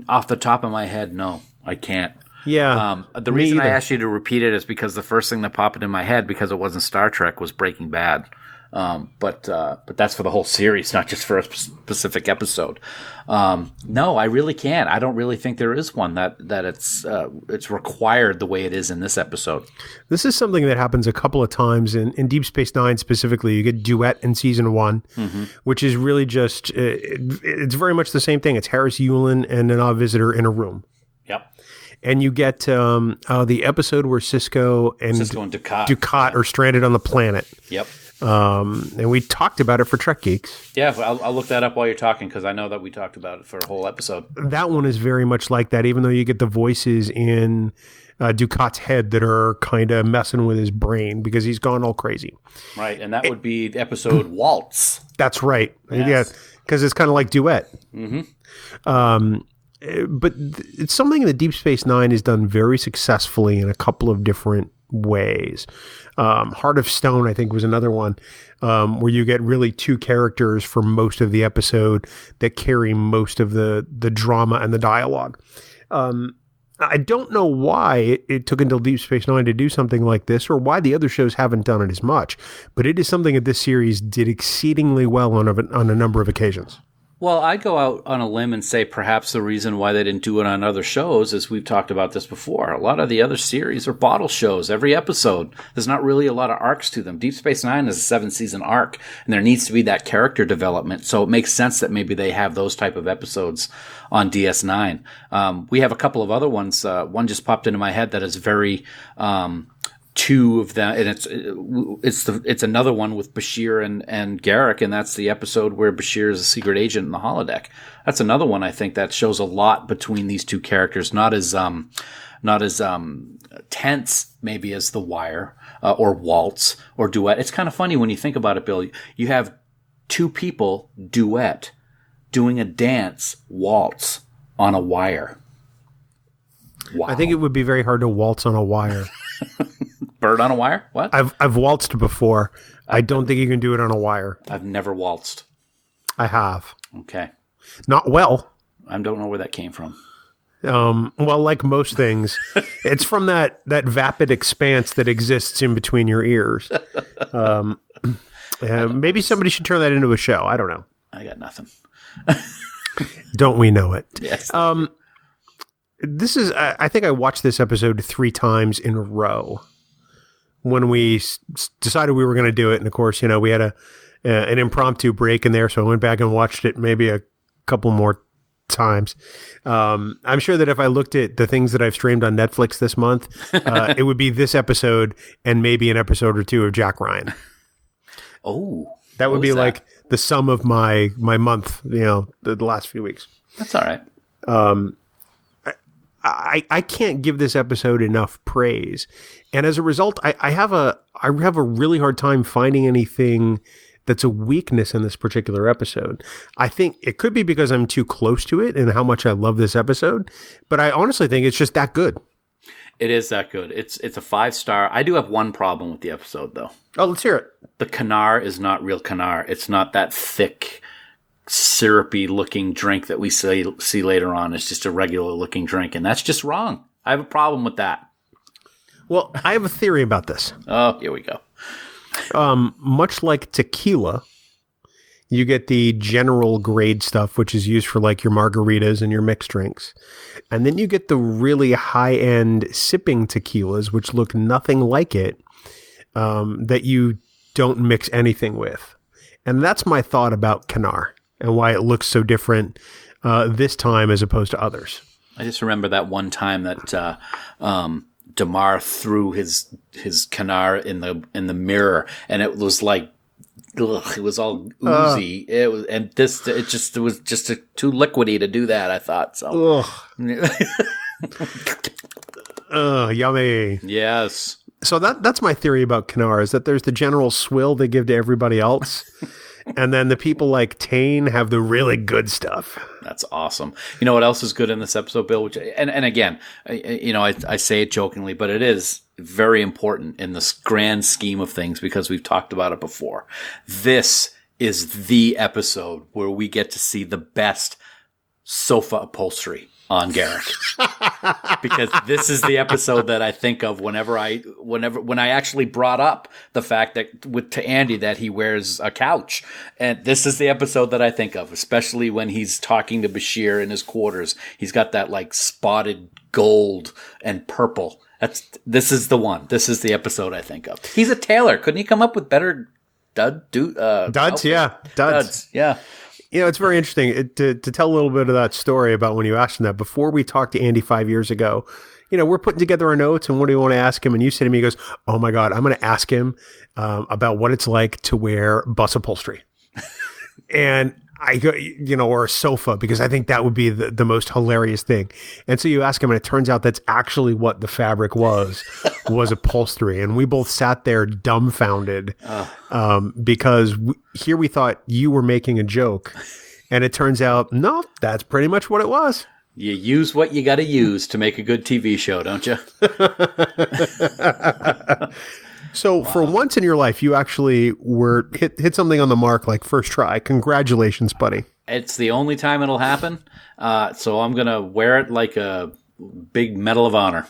Off the top of my head, no, I can't. Yeah. The reason I asked you to repeat it is because the first thing that popped in my head, because it wasn't Star Trek, was Breaking Bad. But that's for the whole series, not just for a specific episode. No, I really can't. I don't really think there is one that it's required the way it is in this episode. This is something that happens a couple of times in Deep Space Nine specifically. You get Duet in season 1, which is really just, it's very much the same thing. It's Harris Yulin and an odd visitor in a room. Yep. And you get the episode where Cisco and Dukat are stranded on the planet. Yep. And we talked about it for Trek Geeks. Yeah, I'll look that up while you're talking because I know that we talked about it for a whole episode. That one is very much like that, even though you get the voices in Dukat's head that are kind of messing with his brain because he's gone all crazy. Right, and that would be the episode Waltz. That's right. Yes. Yeah, because it's kind of like Duet. But it's something that Deep Space Nine has done very successfully in a couple of different ways. Heart of Stone, I think, was another one where you get really two characters for most of the episode that carry most of the drama and the dialogue. I don't know why it took until Deep Space Nine to do something like this, or why the other shows haven't done it as much, but it is something that this series did exceedingly well on a number of occasions. Well, I'd go out on a limb and say perhaps the reason why they didn't do it on other shows is we've talked about this before. A lot of the other series are bottle shows every episode. There's not really a lot of arcs to them. Deep Space Nine is a 7-season arc, and there needs to be that character development. So it makes sense that maybe they have those type of episodes on DS9. We have a couple of other ones. One just popped into my head that is very... two of them, and it's another one with Bashir and Garak, and that's the episode where Bashir is a secret agent in the holodeck. That's another one I think that shows a lot between these two characters, not as tense maybe as The Wire or Waltz or Duet. It's kind of funny when you think about it, Bill. You have two people, Duet, doing a dance, Waltz, on a wire. Wow. I think it would be very hard to waltz on a wire. Bird on a wire? What? I've waltzed before. I don't think you can do it on a wire. I've never waltzed. I have. Okay. Not well. I don't know where that came from. Well, like most things, it's from that vapid expanse that exists in between your ears. Maybe somebody should turn that into a show. I don't know. I got nothing. Don't we know it? Yes. This is, I think I watched this episode 3 times in a row when we decided we were going to do it. And of course, we had an impromptu break in there. So I went back and watched it maybe a couple more times. I'm sure that if I looked at the things that I've streamed on Netflix this month, it would be this episode and maybe an episode or 2 of Jack Ryan. Oh, that would be like the sum of my month, the last few weeks. That's all right. I can't give this episode enough praise. And as a result, I have a really hard time finding anything that's a weakness in this particular episode. I think it could be because I'm too close to it and how much I love this episode, but I honestly think it's just that good. It is that good. It's a 5-star. I do have one problem with the episode, though. Oh, let's hear it. The Kanar is not real Kanar. It's not that thick, syrupy-looking drink that we see later on. It's just a regular-looking drink, and that's just wrong. I have a problem with that. Well, I have a theory about this. Oh, here we go. Much like tequila, you get the general grade stuff, which is used for like your margaritas and your mixed drinks. And then you get the really high-end sipping tequilas, which look nothing like it, that you don't mix anything with. And that's my thought about Kanar and why it looks so different this time as opposed to others. I just remember that one time that Damar threw his Kanar in the mirror, and it was like, ugh, it was all oozy. It was too liquidy to do that, I thought. So, yummy. Yes. So that's my theory about Kanar, is that there's the general swill they give to everybody else. And then the people like Tane have the really good stuff. That's awesome. You know what else is good in this episode, Bill? And again, I say it jokingly, but it is very important in this grand scheme of things because we've talked about it before. This is the episode where we get to see the best sofa upholstery on Garak. Because this is the episode that I think of when I actually brought up the fact that to Andy that he wears a couch. And this is the episode that I think of, especially when he's talking to Bashir in his quarters. He's got that like spotted gold and purple. This is the one. This is the episode I think of. He's a tailor. Couldn't he come up with better duds? Yeah. Duds. Yeah. It's very interesting to tell a little bit of that story about when you asked him that. Before we talked to Andy 5 years ago, we're putting together our notes and what do you want to ask him? And you said to me, he goes, oh my God, I'm going to ask him about what it's like to wear bus upholstery. And I go, or a sofa, because I think that would be the most hilarious thing. And so you ask him, and it turns out that's actually what the fabric was upholstery. And we both sat there dumbfounded because here we thought you were making a joke. And it turns out, no, that's pretty much what it was. You use what you got to use to make a good TV show, don't you? So for once in your life, you actually were hit something on the mark like first try. Congratulations, buddy. It's the only time it'll happen. So I'm going to wear it like a big Medal of Honor.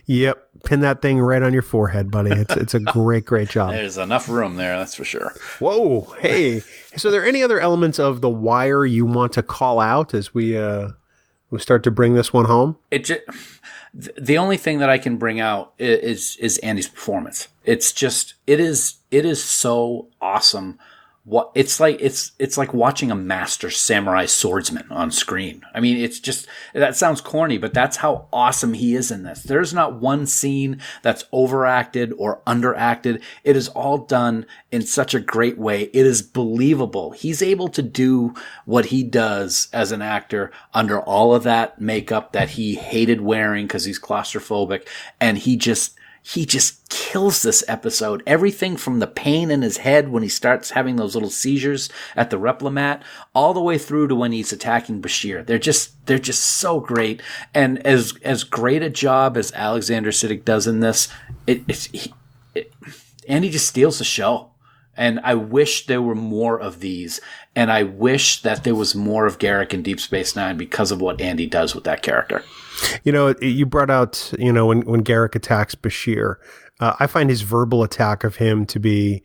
Yep. Pin that thing right on your forehead, buddy. It's a great job. There's enough room there, that's for sure. Whoa. Hey. So are there any other elements of The Wire you want to call out as we start to bring this one home? The only thing that I can bring out is Andy's performance. It is so awesome. It's like watching a master samurai swordsman on screen. I mean, that sounds corny, but that's how awesome he is in this. There's not one scene that's overacted or underacted. It is all done in such a great way. It is believable. He's able to do what he does as an actor under all of that makeup that he hated wearing because he's claustrophobic, and he just kills this episode. Everything from the pain in his head when he starts having those little seizures at the replimat, all the way through to when he's attacking Bashir. They're just so great. And as great a job as Alexander Siddig does in this, Andy just steals the show. And I wish there were more of these. And I wish that there was more of Garak in Deep Space Nine because of what Andy does with that character. You brought out, when Garak attacks Bashir, I find his verbal attack of him to be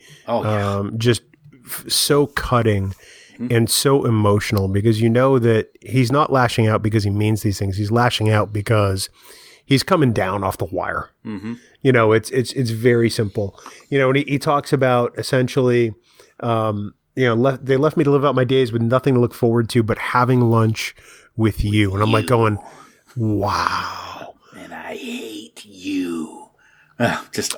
just so cutting. and so emotional, because you know that he's not lashing out because he means these things. He's lashing out because he's coming down off the wire. You know, it's very simple. You know, and he talks about essentially, you know, they left me to live out my days with nothing to look forward to but having lunch with you. And I'm like going, wow. And I hate you. Just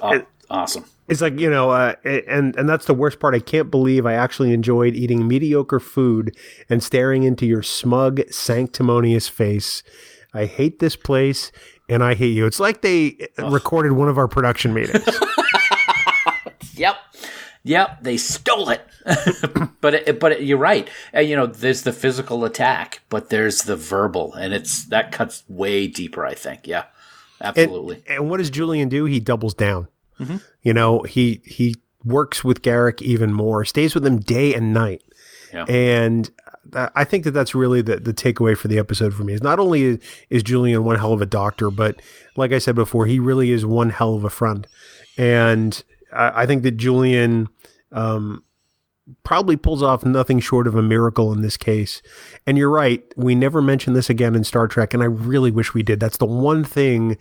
awesome. It's like, you know, and that's the worst part. I can't believe I actually enjoyed eating mediocre food and staring into your smug, sanctimonious face. I hate this place, and I hate you. It's like they recorded one of our production meetings. Yep, they stole it. but you're right. You know, there's the physical attack, but there's the verbal, and that cuts way deeper, I think. Yeah, absolutely. And what does Julian do? He doubles down. You know, he works with Garak even more, stays with him day and night. Yeah. And I think that's really the takeaway for the episode for me is not only is Julian one hell of a doctor, but like I said before, he really is one hell of a friend. And I think that Julian probably pulls off nothing short of a miracle in this case. And you're right. We never mentioned this again in Star Trek, and I really wish we did. That's the one thing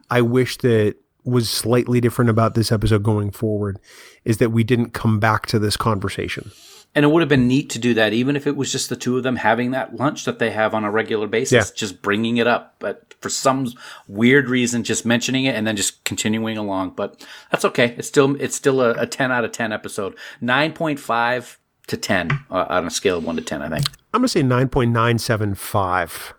I wish that was slightly different about this episode going forward, is that we didn't come back to this conversation. And it would have been neat to do that, even if it was just the two of them having that lunch that they have on a regular basis, just bringing it up. But for some weird reason, just mentioning it and then just continuing along. But that's okay. It's still a 10 out of 10 episode. 9.5 to 10 on a scale of 1 to 10, I think. I'm going to say 9.975.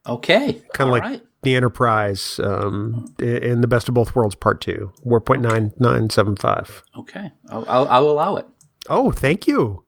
Okay. Kind of like right. The Enterprise in The Best of Both Worlds Part 2, 4.9975. Okay. I'll allow it. Oh, thank you.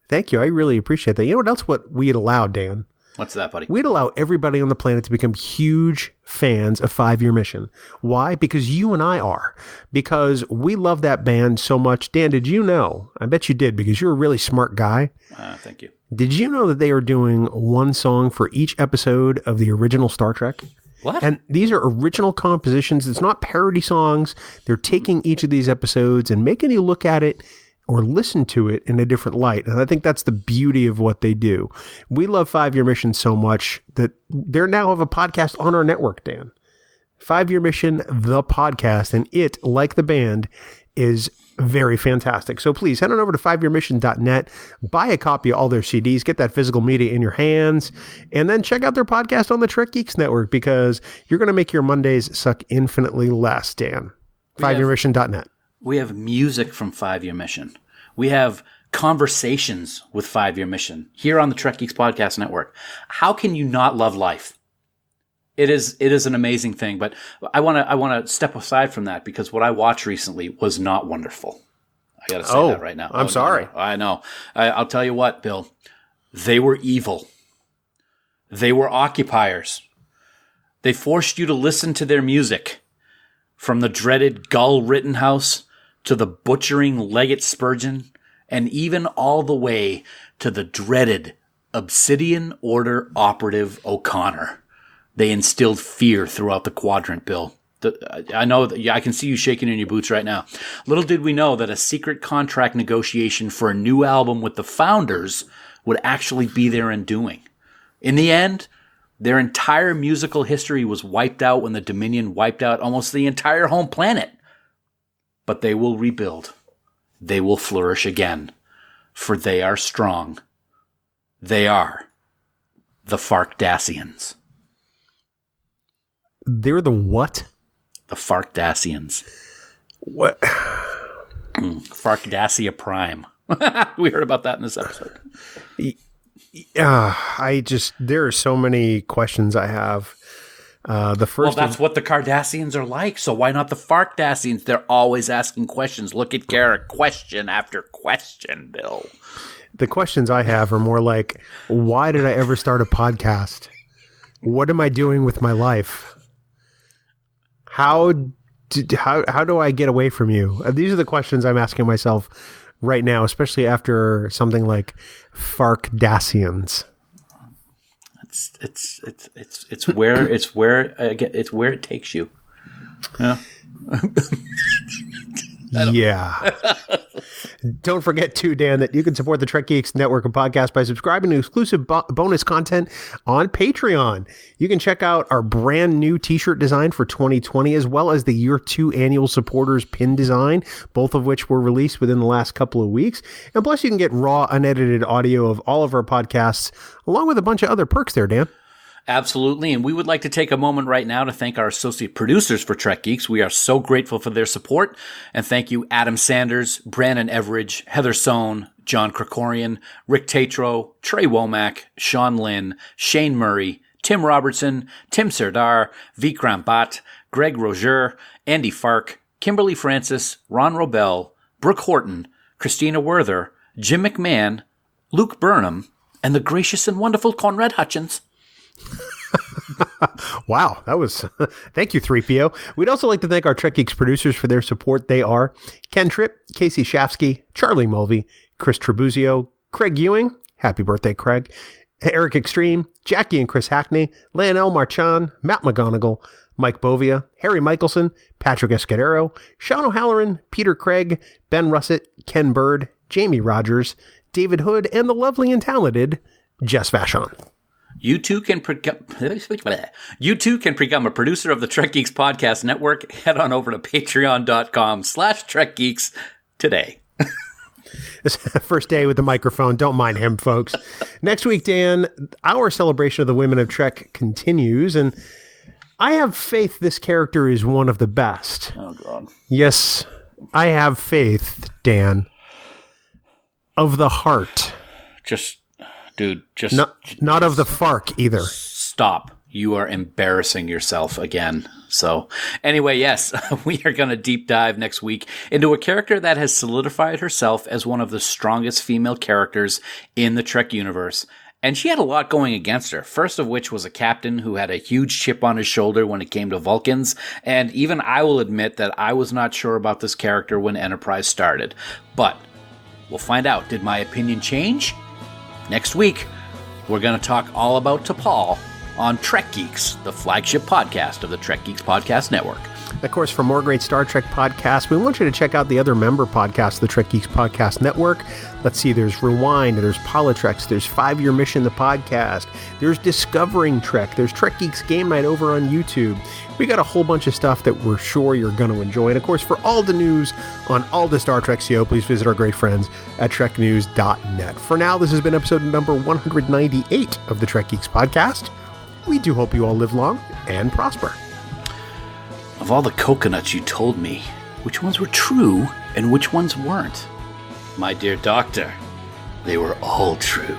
Thank you. I really appreciate that. You know what else we'd allow, Dan? What's that, buddy? We'd allow everybody on the planet to become huge fans of 5 Year Mission. Why? Because you and I are. Because we love that band so much. Dan, did you know? I bet you did, because you're a really smart guy. Thank you. Did you know that they are doing one song for each episode of the original Star Trek? What? And these are original compositions. It's not parody songs. They're taking each of these episodes and making you look at it or listen to it in a different light. And I think that's the beauty of what they do. We love 5 Year Mission so much that they now have a podcast on our network, Dan. 5 Year Mission, the podcast, and it, like the band, is very fantastic. So please head on over to 5yearmission.net, buy a copy of all their CDs, get that physical media in your hands, and then check out their podcast on the Trek Geeks Network, because you're going to make your Mondays suck infinitely less, Dan. 5yearmission.net. We have music from 5 Year Mission. We have conversations with 5 Year Mission here on the Trek Geeks Podcast Network. How can you not love life? It is an amazing thing, but I want to step aside from that, because what I watched recently was not wonderful. I got to say that right now. I'm sorry. No. I know. I'll tell you what, Bill. They were evil. They were occupiers. They forced you to listen to their music, from the dreaded Gull Rittenhouse to the butchering Leggett Spurgeon, and even all the way to the dreaded Obsidian Order operative O'Connor. They instilled fear throughout the quadrant, Bill. I know that I can see you shaking in your boots right now. Little did we know that a secret contract negotiation for a new album with the Founders would actually be their undoing. In the end, their entire musical history was wiped out when the Dominion wiped out almost the entire home planet. But they will rebuild. They will flourish again. For they are strong. They are the Cardassians. They're the what? The Cardassians. What? Cardassia Prime. We heard about that in this episode. There are so many questions I have. The first, well, that's what the Cardassians are like. So why not the Cardassians? They're always asking questions. Look at Garak, question after question, Bill. The questions I have are more like, why did I ever start a podcast? What am I doing with my life? How do I get away from you? These are the questions I'm asking myself right now, especially after something like Cardassians. It's where it takes you. Yeah. Yeah. Don't forget, too, Dan, that you can support the Trek Geeks network of podcasts by subscribing to exclusive bonus content on Patreon. You can check out our brand new t-shirt design for 2020, as well as the year 2 annual supporters pin design, both of which were released within the last couple of weeks. And plus, you can get raw, unedited audio of all of our podcasts, along with a bunch of other perks there, Dan. Absolutely, and we would like to take a moment right now to thank our associate producers for Trek Geeks. We are so grateful for their support, and thank you Adam Sanders, Brandon Everidge, Heather Sohn, John Krikorian, Rick Tatro, Trey Womack, Sean Lynn, Shane Murray, Tim Robertson, Tim Serdar, Vikram Bhatt, Greg Roger, Andy Fark, Kimberly Francis, Ron Robel, Brooke Horton, Christina Werther, Jim McMahon, Luke Burnham, and the gracious and wonderful Conrad Hutchins. Wow, that was thank you, 3PO. We'd also like to thank our Trek Geeks producers for their support. They are Ken Tripp, Casey Shafsky, Charlie Mulvey, Chris Trabuzio, Craig Ewing, happy birthday, Craig, Eric Extreme, Jackie and Chris Hackney, Leonel Marchand, Matt McGonigal, Mike Bovia, Harry Michelson, Patrick Escudero, Sean O'Halloran, Peter Craig, Ben Russett, Ken Bird, Jamie Rogers, David Hood, and the lovely and talented Jess Vashon. You too can become a producer of the Trek Geeks Podcast Network. Head on over to patreon.com/Trek Geeks today. First day with the microphone. Don't mind him, folks. Next week, Dan, our celebration of the women of Trek continues, and I have faith this character is one of the best. Oh, God. Yes, I have faith, Dan. Of the heart. Dude, not of the fark either. Stop. You are embarrassing yourself again. So anyway, yes, we are going to deep dive next week into a character that has solidified herself as one of the strongest female characters in the Trek universe. And she had a lot going against her, first of which was a captain who had a huge chip on his shoulder when it came to Vulcans. And even I will admit that I was not sure about this character when Enterprise started. But we'll find out. Did my opinion change? Next week, we're going to talk all about T'Pol on Trek Geeks, the flagship podcast of the Trek Geeks Podcast Network. Of course, for more great Star Trek podcasts, we want you to check out the other member podcasts of the Trek Geeks Podcast Network. Let's see, there's Rewind, there's Politirex, there's 5-Year Mission, the podcast, there's Discovering Trek, there's Trek Geeks Game Night over on YouTube. We got a whole bunch of stuff that we're sure you're going to enjoy. And of course, for all the news on all the Star Trek CO, please visit our great friends at treknews.net. For now, this has been episode number 198 of the Trek Geeks Podcast. We do hope you all live long and prosper. Of all the coconuts you told me, which ones were true and which ones weren't? My dear doctor, they were all true.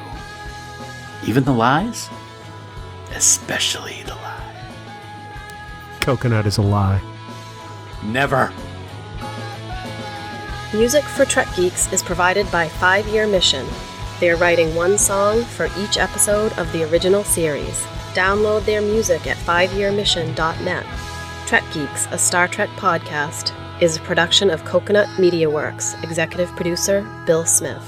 Even the lies? Especially the lies. Coconut is a lie. Never. Music for Trek Geeks is provided by 5-Year Mission. They are writing one song for each episode of the original series. Download their music at 5yearmission.net. Trek Geeks, a Star Trek podcast, is a production of Coconut Media Works, executive producer Bill Smith.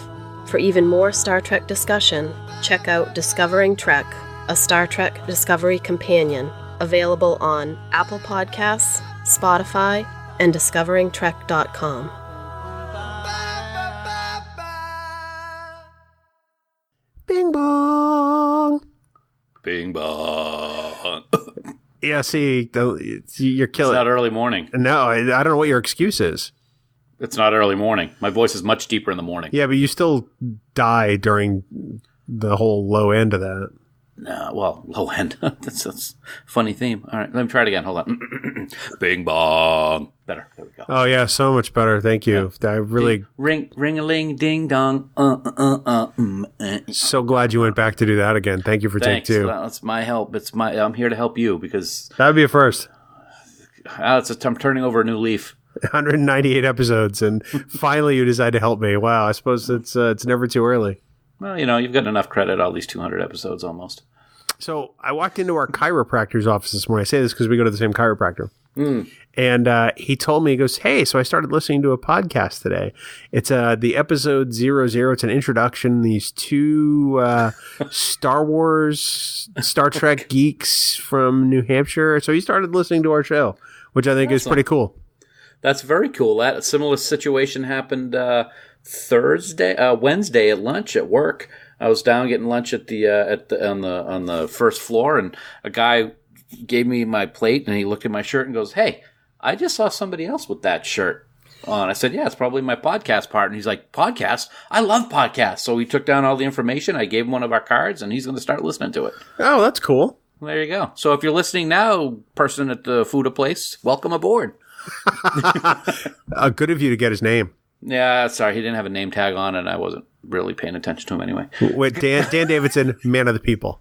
For even more Star Trek discussion, check out Discovering Trek, a Star Trek Discovery companion, available on Apple Podcasts, Spotify, and discoveringtrek.com. Bing bong. Bing bong. Yeah, see, you're killing. It's not early morning. No, I don't know what your excuse is. It's not early morning. My voice is much deeper in the morning. Yeah, but you still die during the whole low end of that. No, well, low end. That's a funny theme. All right, let me try it again. Hold on. Bing bong. Better. There we go. Oh yeah, so much better. Thank you. Yeah. I really ring-a-ling ding dong. So glad you went back to do that again. Thank you for Thanks. take 2. That's my help. I'm here to help you because that would be a first. I'm turning over a new leaf. 198 episodes, and finally you decide to help me. Wow, I suppose it's never too early. Well, you've got enough credit, all these 200 episodes almost. So I walked into our chiropractor's office this morning. I say this because we go to the same chiropractor. And he told me, he goes, hey, so I started listening to a podcast today. It's the episode 00. It's an introduction. These 2 Star Trek geeks from New Hampshire. So he started listening to our show, which I think is pretty cool. That's very cool. That a similar situation happened Wednesday at lunch at work. I was down getting lunch on the first floor, and a guy gave me my plate, and he looked at my shirt and goes, "Hey, I just saw somebody else with that shirt on." I said, "Yeah, it's probably my podcast partner." He's like, "Podcast? I love podcasts." So he took down all the information. I gave him one of our cards, and he's going to start listening to it. Oh, that's cool. There you go. So if you're listening now, person at the Fuda place, welcome aboard. Good of you to get his name. Yeah, sorry, he didn't have a name tag on, and I wasn't really paying attention to him anyway. Wait, Dan Davidson, man of the people.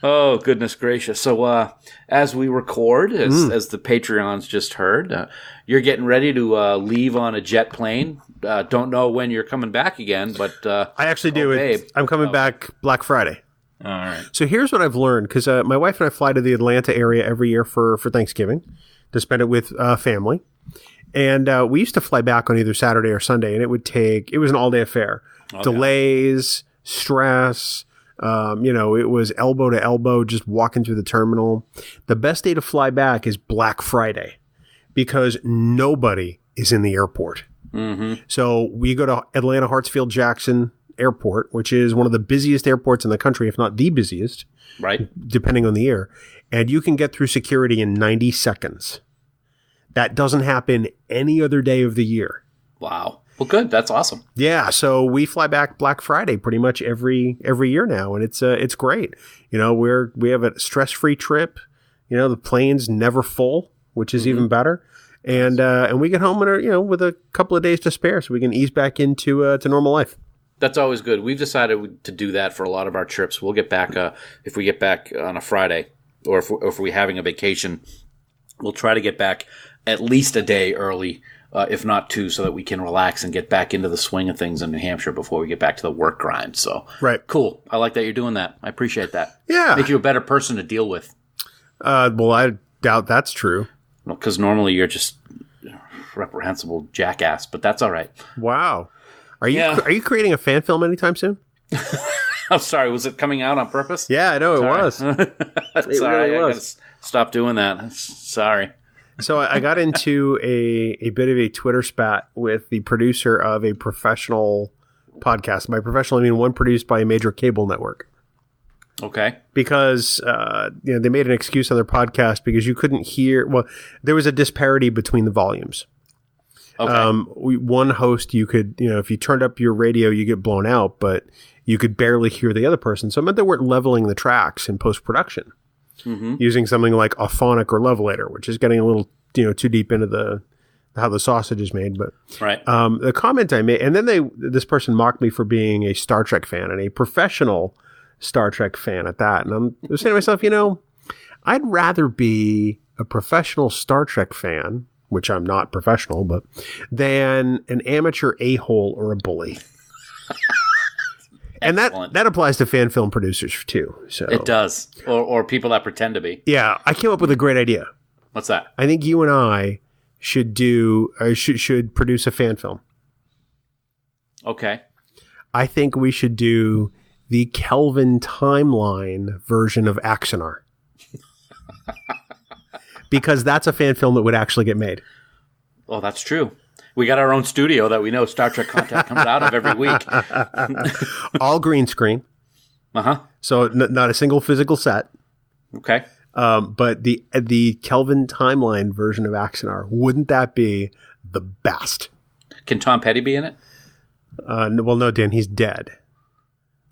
Oh, goodness gracious. So as we record, as the Patreons just heard, you're getting ready to leave on a jet plane. Don't know when you're coming back again, but I actually do. I'm coming back Black Friday. All right. So here's what I've learned, because my wife and I fly to the Atlanta area every year for Thanksgiving to spend it with family. And we used to fly back on either Saturday or Sunday, and it was an all-day affair. Okay. Delays, stress, it was elbow to elbow just walking through the terminal. The best day to fly back is Black Friday because nobody is in the airport. Mm-hmm. So we go to Atlanta Hartsfield-Jackson Airport, which is one of the busiest airports in the country, if not the busiest, right? Depending on the year. And you can get through security in 90 seconds. That doesn't happen any other day of the year. Wow. Well, good. That's awesome. Yeah. So we fly back Black Friday pretty much every year now, and it's great. We have a stress-free trip. The plane's never full, which is even better. And we get home with a couple of days to spare, so we can ease back into to normal life. That's always good. We've decided to do that for a lot of our trips. We'll get back if we get back on a Friday, or if we're having a vacation, we'll try to get back at least a day early, if not two, so that we can relax and get back into the swing of things in New Hampshire before we get back to the work grind. So, right. Cool. I like that you're doing that. I appreciate that. Yeah. Makes you a better person to deal with. Well, I doubt that's true. Because normally you're just reprehensible jackass, but that's all right. Wow. Are you creating a fan film anytime soon? I'm sorry. Was it coming out on purpose? Yeah, I know it was. It sorry, really was. I gotta stop doing that. Sorry. So I got into a bit of a Twitter spat with the producer of a professional podcast. By professional, I mean one produced by a major cable network. Okay. Because they made an excuse on their podcast because you couldn't hear. Well, there was a disparity between the volumes. Okay. One host, you could, if you turned up your radio, you get blown out, but you could barely hear the other person. So it meant they weren't leveling the tracks in post-production using something like a phonic or levelator, which is getting a little, too deep into how the sausage is made. But right. The comment I made, and then this person mocked me for being a Star Trek fan and a professional Star Trek fan at that. And I'm saying to myself, I'd rather be a professional Star Trek fan, which I'm not professional, but than an amateur a-hole or a bully. And that applies to fan film producers too. So it does, or people that pretend to be. Yeah, I came up with a great idea. What's that? I think you and I should should produce a fan film. Okay. I think we should do the Kelvin timeline version of Axanar. Because that's a fan film that would actually get made. Well, that's true. We got our own studio that we know Star Trek content comes out of every week. All green screen. Uh-huh. So not a single physical set. Okay. But the Kelvin timeline version of Axanar, wouldn't that be the best? Can Tom Petty be in it? Well, no, Dan, he's dead.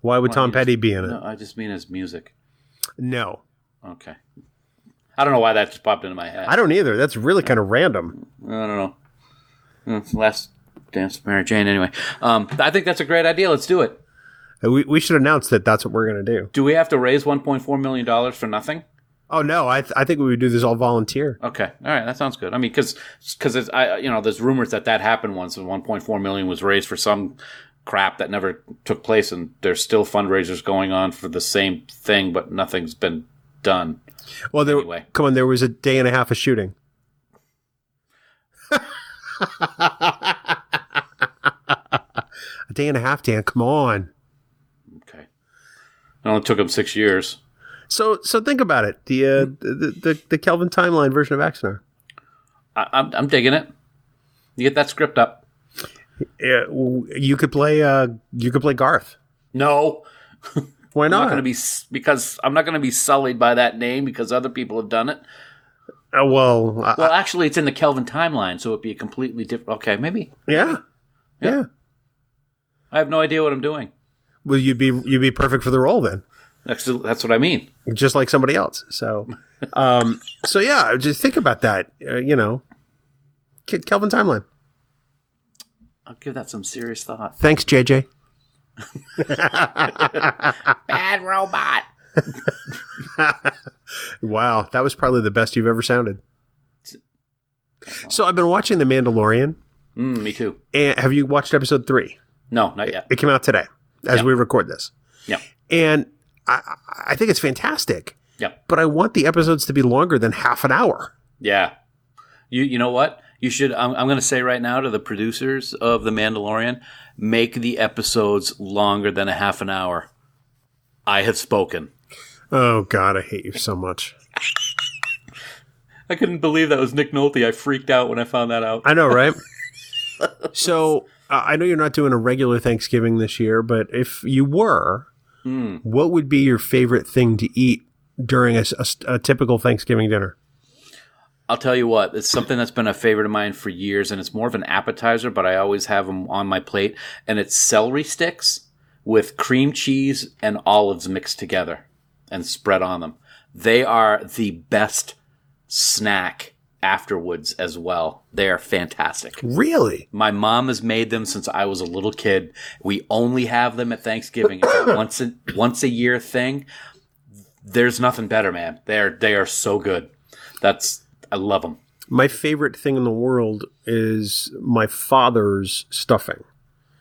Why would Tom Petty be in it? No, I just mean his music. No. Okay. I don't know why that just popped into my head. I don't either. That's really kind of random. I don't know. Last Dance with Mary Jane, anyway. I think that's a great idea. Let's do it. We should announce that that's what we're going to do. Do we have to raise $1.4 million for nothing? Oh, no. I think we would do this all volunteer. Okay. All right. That sounds good. I mean, because there's rumors that happened once and $1.4 million was raised for some crap that never took place, and there's still fundraisers going on for the same thing, but nothing's been done. Well, anyway. Come on, there was a day and a half of shooting. A day and a half, Dan. Come on. Okay. It only took him 6 years. So think about it. The Kelvin timeline version of Axanar. I'm digging it. You get that script up. Yeah, you could play Garth. No. Why not? Because I'm not going to be sullied by that name because other people have done it. Well, actually, it's in the Kelvin timeline, so it'd be a completely different. Okay, maybe. Yeah. I have no idea what I'm doing. Well, you'd be perfect for the role then. That's what I mean. Just like somebody else. So, so yeah, just think about that. Kelvin timeline. I'll give that some serious thought. Thanks, JJ. Bad robot. Wow, that was probably the best you've ever sounded. So I've been watching The Mandalorian. Me too. And have you watched episode 3? No, not yet. It came out today as we record this. Yeah. And I think it's fantastic. Yeah. But I want the episodes to be longer than half an hour. Yeah. You know what? You should. I'm going to say right now to the producers of The Mandalorian, make the episodes longer than a half an hour. I have spoken. Oh, God, I hate you so much. I couldn't believe that was Nick Nolte. I freaked out when I found that out. I know, right? So, I know you're not doing a regular Thanksgiving this year, but if you were, what would be your favorite thing to eat during a typical Thanksgiving dinner? I'll tell you what, it's something that's been a favorite of mine for years, and it's more of an appetizer, but I always have them on my plate, and it's celery sticks with cream cheese and olives mixed together and spread on them. They are the best snack afterwards as well. They are fantastic. Really? My mom has made them since I was a little kid. We only have them at Thanksgiving. It's a once a year thing. There's nothing better, man. They are so good. I love them. My favorite thing in the world is my father's stuffing.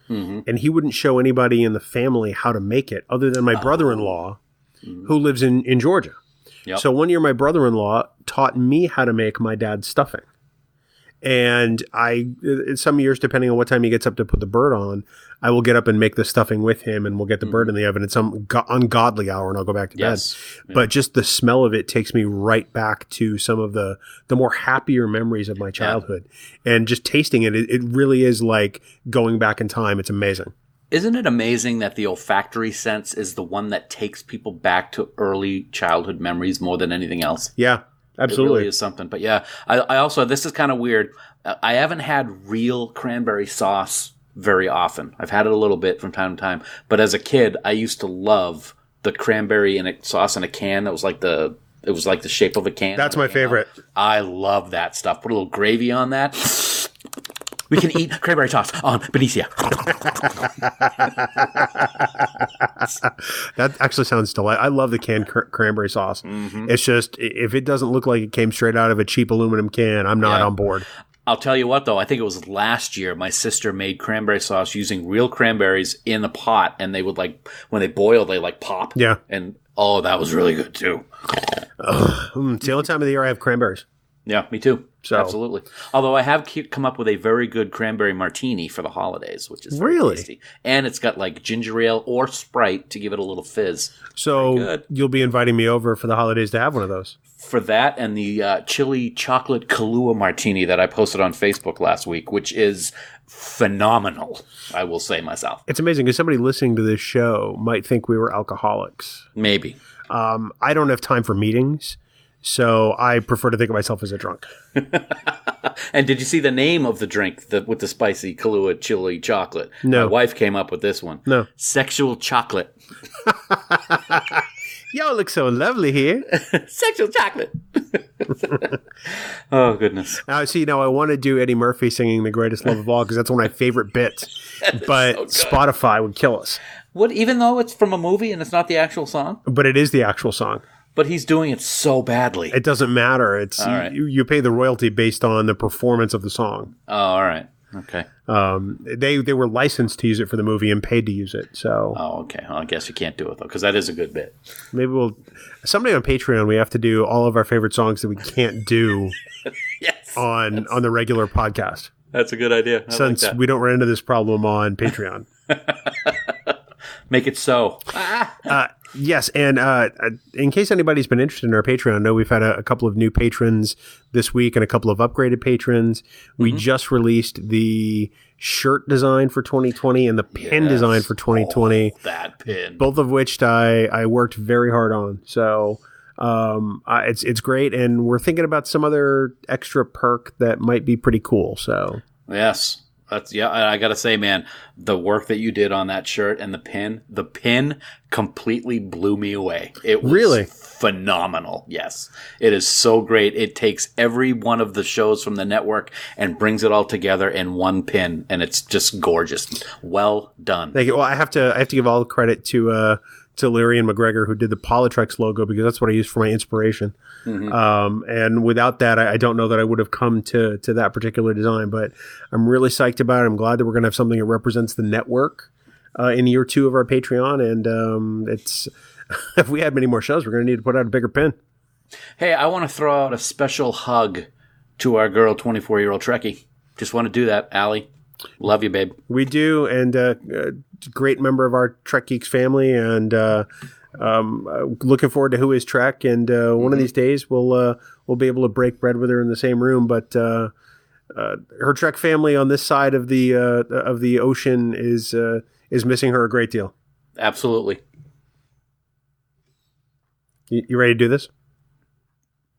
Mm-hmm. And he wouldn't show anybody in the family how to make it other than my brother-in-law who lives in Georgia. Yep. So one year my brother-in-law taught me how to make my dad's stuffing. And some years, depending on what time he gets up to put the bird on, I will get up and make the stuffing with him, and we'll get the bird in the oven at some ungodly hour, and I'll go back to bed. Yeah. But just the smell of it takes me right back to some of the more happier memories of my childhood. Yeah. And just tasting it, it really is like going back in time. It's amazing. Isn't it amazing that the olfactory sense is the one that takes people back to early childhood memories more than anything else? Yeah. Absolutely. It really is something. But yeah, I also, this is kind of weird. I haven't had real cranberry sauce very often. I've had it a little bit from time to time. But as a kid, I used to love the cranberry sauce in a can that was like the shape of a can. That's my favorite. I love that stuff. Put a little gravy on that. We can eat cranberry sauce on Benicia. That actually sounds delightful. I love the canned cranberry sauce. Mm-hmm. It's just, if it doesn't look like it came straight out of a cheap aluminum can, I'm not on board. I'll tell you what, though. I think it was last year my sister made cranberry sauce using real cranberries in a pot, and they would, like, when they boil, they, like, pop. Yeah. And, that was really good, too. It's the only time of the year I have cranberries. Yeah, me too. So. Absolutely. Although I have come up with a very good cranberry martini for the holidays, which is really tasty. And it's got like ginger ale or Sprite to give it a little fizz. So you'll be inviting me over for the holidays to have one of those. For that and the chili chocolate Kahlua martini that I posted on Facebook last week, which is phenomenal, I will say myself. It's amazing because somebody listening to this show might think we were alcoholics. Maybe. I don't have time for meetings. So I prefer to think of myself as a drunk. And did you see the name of the drink with the spicy Kahlua chili chocolate? No. My wife came up with this one. No. Sexual chocolate. Y'all look so lovely here. Sexual chocolate. Oh, goodness. Now, I want to do Eddie Murphy singing The Greatest Love of All because that's one of my favorite bits. But so Spotify would kill us. What? Even though it's from a movie and it's not the actual song? But it is the actual song. But he's doing it so badly. It doesn't matter. It's right. you pay the royalty based on the performance of the song. Oh, all right. Okay. They were licensed to use it for the movie and paid to use it. So. Oh, okay. Well, I guess you can't do it though, because that is a good bit. Maybe someday on Patreon we have to do all of our favorite songs that we can't do. Yes. On the regular podcast. That's a good idea. Since we don't run into this problem on Patreon. Make it so. Yes, and in case anybody's been interested in our Patreon, I know we've had a couple of new patrons this week and a couple of upgraded patrons. We just released the shirt design for 2020 and the pin design for 2020. That pin. Both of which I worked very hard on. So it's great, and we're thinking about some other extra perk that might be pretty cool. So yes. I gotta say, man, the work that you did on that shirt and the pin completely blew me away. It was really phenomenal. Yes, it is so great. It takes every one of the shows from the network and brings it all together in one pin, and it's just gorgeous. Well done. Thank you. Well, I have to give all the credit to Larry and McGregor, who did the Polytrex logo, because that's what I used for my inspiration. And without that, I don't know that I would have come to that particular design, but I'm really psyched about it. I'm glad that we're going to have something that represents the network in year 2 of our Patreon. And it's if we had many more shows, we're going to need to put out a bigger pin. Hey, I want to throw out a special hug to our girl, 24-year-old Trekkie. Just want to do that, Allie. Love you, babe. We do, and great member of our Trek Geeks family, and looking forward to Who Is Trek. And one of these days, we'll be able to break bread with her in the same room. But her Trek family on this side of the ocean is missing her a great deal. Absolutely. You ready to do this?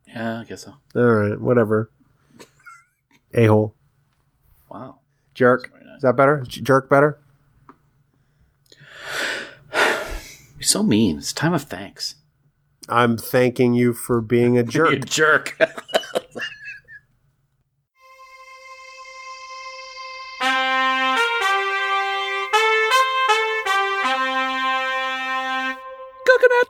Yeah, I guess so. All right, whatever. A-hole. Wow. Jerk. Nice. Is that better? Jerk better? You're so mean. It's time of thanks. I'm thanking you for being a jerk. You jerk. Coconut.